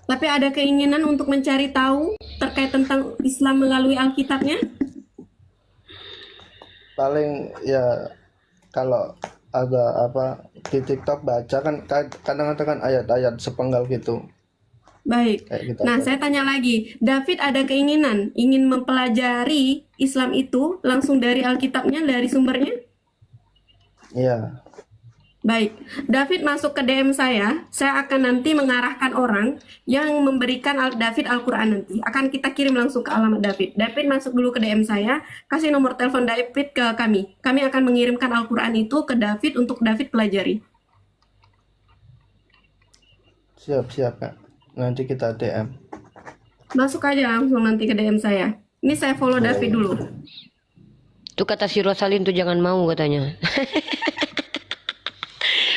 Tapi ada keinginan untuk mencari tahu terkait tentang Islam melalui Alkitabnya? Paling ya kalau ada apa di TikTok baca kan kadang-kadang kan ayat-ayat sepenggal gitu. Baik. Kayak gitu Nah, aja. saya tanya lagi. David ada keinginan ingin mempelajari Islam itu langsung dari Alkitabnya, dari sumbernya? Iya. Baik. David masuk ke DM saya akan nanti mengarahkan orang yang memberikan David Al-Quran nanti. Akan kita kirim langsung ke alamat David. David masuk dulu ke DM saya, kasih nomor telepon David ke kami. Kami akan mengirimkan Al-Quran itu ke David untuk David pelajari. Siap Kak. Nanti kita DM. Masuk aja langsung nanti ke DM saya. Ini saya follow David dulu. Tuh kata si Rosalin tuh jangan mau katanya.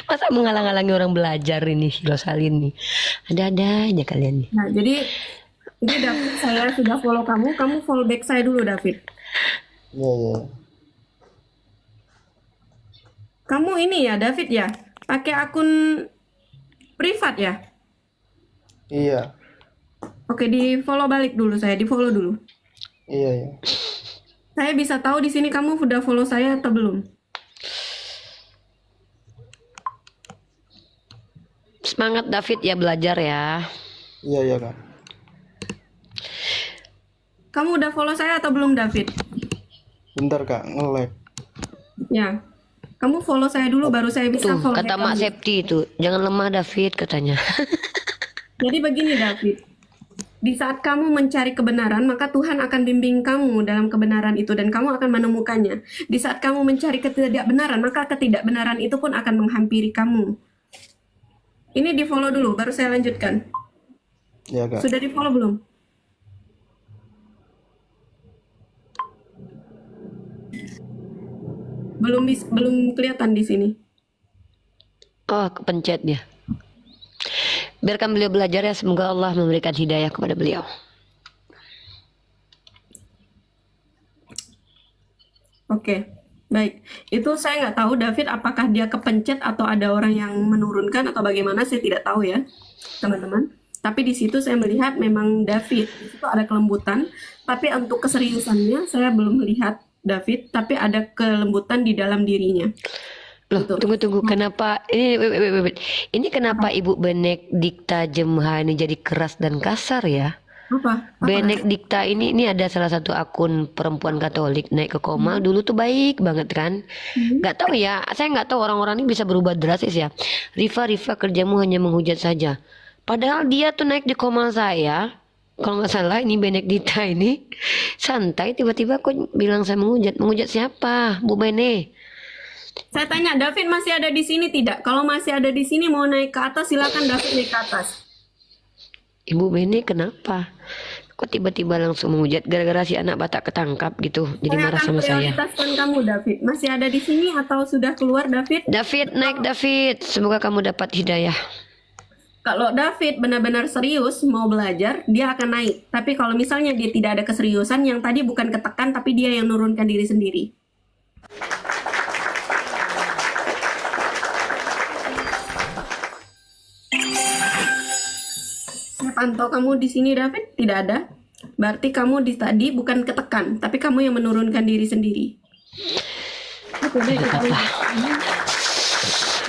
Masa menghalang-halangi orang belajar ini si Rosalin nih. Ada-ada aja kalian nih. Nah, jadi ini David, saya sudah follow kamu follow back saya dulu David. Iya. Kamu ini ya David ya, pakai akun privat ya? Iya. Oke, di follow balik dulu saya, di follow dulu. Iya. Saya bisa tahu di sini kamu udah follow saya atau belum? Semangat David ya belajar ya. Iya Kak. Kamu udah follow saya atau belum David? Bentar Kak, nge-lag. Ya. Kamu follow saya dulu baru saya bisa Tuh follow kata back Mak kamu. Septi itu jangan lemah David katanya. Jadi begini David, di saat kamu mencari kebenaran, maka Tuhan akan bimbing kamu dalam kebenaran itu dan kamu akan menemukannya. Di saat kamu mencari ketidakbenaran, maka ketidakbenaran itu pun akan menghampiri kamu. Ini di follow dulu, baru saya lanjutkan. Iya Kak. Sudah di follow belum? Belum kelihatan di sini. Oh kepencet dia. Biarkan beliau belajar ya, semoga Allah memberikan hidayah kepada beliau. Oke, baik. Itu saya nggak tahu David apakah dia kepencet atau ada orang yang menurunkan atau bagaimana, saya tidak tahu ya, teman-teman. Tapi di situ saya melihat memang David, di situ ada kelembutan, tapi untuk keseriusannya saya belum melihat David, tapi ada kelembutan di dalam dirinya. Loh, Gitu. tunggu. Kenapa ini wait. Ini kenapa Ibu Benedikta Jemha ini jadi keras dan kasar ya? Apa? Benedikta ini ada salah satu akun perempuan Katolik naik ke Komal dulu tuh baik banget kan. Nggak tahu ya, saya nggak tahu orang-orang ini bisa berubah drastis ya. Riva kerjamu hanya menghujat saja. Padahal dia tuh naik di Komal saya. Kalau nggak salah ini Benedikta ini santai tiba-tiba kok bilang saya menghujat. Menghujat siapa? Bu Bene. Saya tanya, David masih ada di sini tidak? Kalau masih ada di sini mau naik ke atas, silakan David naik ke atas. Ibu Bene kenapa? Kok tiba-tiba langsung menghujat gara-gara si anak Batak ketangkap gitu. Jadi Saya marah akan sama saya. prioritaskan kamu David. Masih ada di sini atau sudah keluar David? David naik David. Semoga kamu dapat hidayah. Kalau David benar-benar serius mau belajar, dia akan naik. Tapi kalau misalnya dia tidak ada keseriusan, yang tadi bukan ketekan, tapi dia yang nurunkan diri sendiri. Saya pantau kamu di sini, David, tidak ada. Berarti kamu tadi bukan ketekan, tapi kamu yang menurunkan diri sendiri. Oke, baik.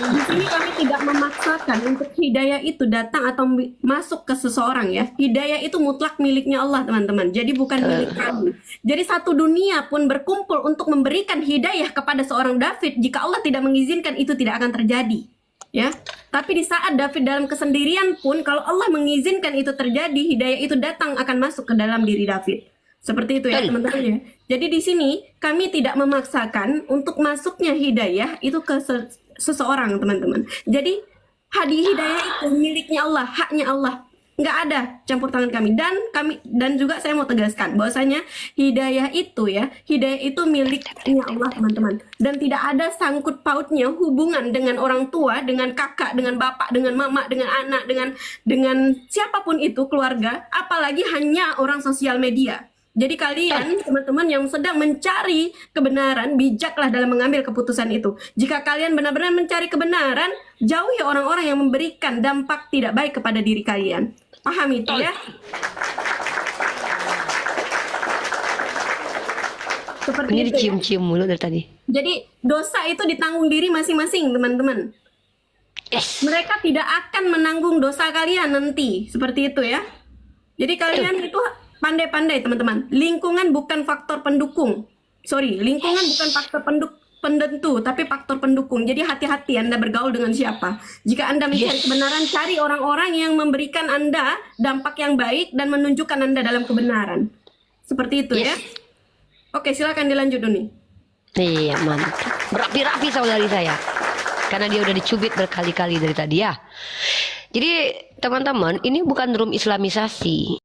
Di sini kami tidak memaksakan untuk hidayah itu datang atau masuk ke seseorang ya. Hidayah itu mutlak miliknya Allah, teman-teman. Jadi bukan milik kami. Jadi satu dunia pun berkumpul untuk memberikan hidayah kepada seorang David. Jika Allah tidak mengizinkan, itu tidak akan terjadi. Ya, tapi di saat David dalam kesendirian pun, kalau Allah mengizinkan itu terjadi, hidayah itu datang akan masuk ke dalam diri David. Seperti itu ya teman-teman ya. Jadi di sini kami tidak memaksakan untuk masuknya hidayah itu ke seseorang, teman-teman. Jadi hidayah itu miliknya Allah, haknya Allah. Nggak ada campur tangan kami. Dan juga saya mau tegaskan bahwasanya hidayah itu miliknya Allah, teman-teman. Dan tidak ada sangkut pautnya hubungan dengan orang tua, dengan kakak, dengan bapak, dengan mama, dengan anak, dengan siapapun itu keluarga, apalagi hanya orang sosial media. Jadi kalian, teman-teman yang sedang mencari kebenaran, bijaklah dalam mengambil keputusan itu. Jika kalian benar-benar mencari kebenaran, jauhi orang-orang yang memberikan dampak tidak baik kepada diri kalian. Paham itu ya? Seperti Ini itu ya. dicium-cium mulu dari tadi. Jadi dosa itu ditanggung diri masing-masing, teman-teman. Yes. Mereka tidak akan menanggung dosa kalian nanti. Seperti itu ya. Jadi kalian itu pandai-pandai, teman-teman. Lingkungan bukan faktor pendukung. Lingkungan bukan faktor penentu, tapi faktor pendukung. Jadi hati-hati Anda bergaul dengan siapa. Jika Anda mencari kebenaran, cari orang-orang yang memberikan Anda dampak yang baik dan menunjukkan Anda dalam kebenaran. Seperti itu ya. Oke, silakan dilanjut Doni. Iya, mantap. Berapi-rapi saudari saya. Karena dia udah dicubit berkali-kali dari tadi ya. Jadi teman-teman, ini bukan room islamisasi.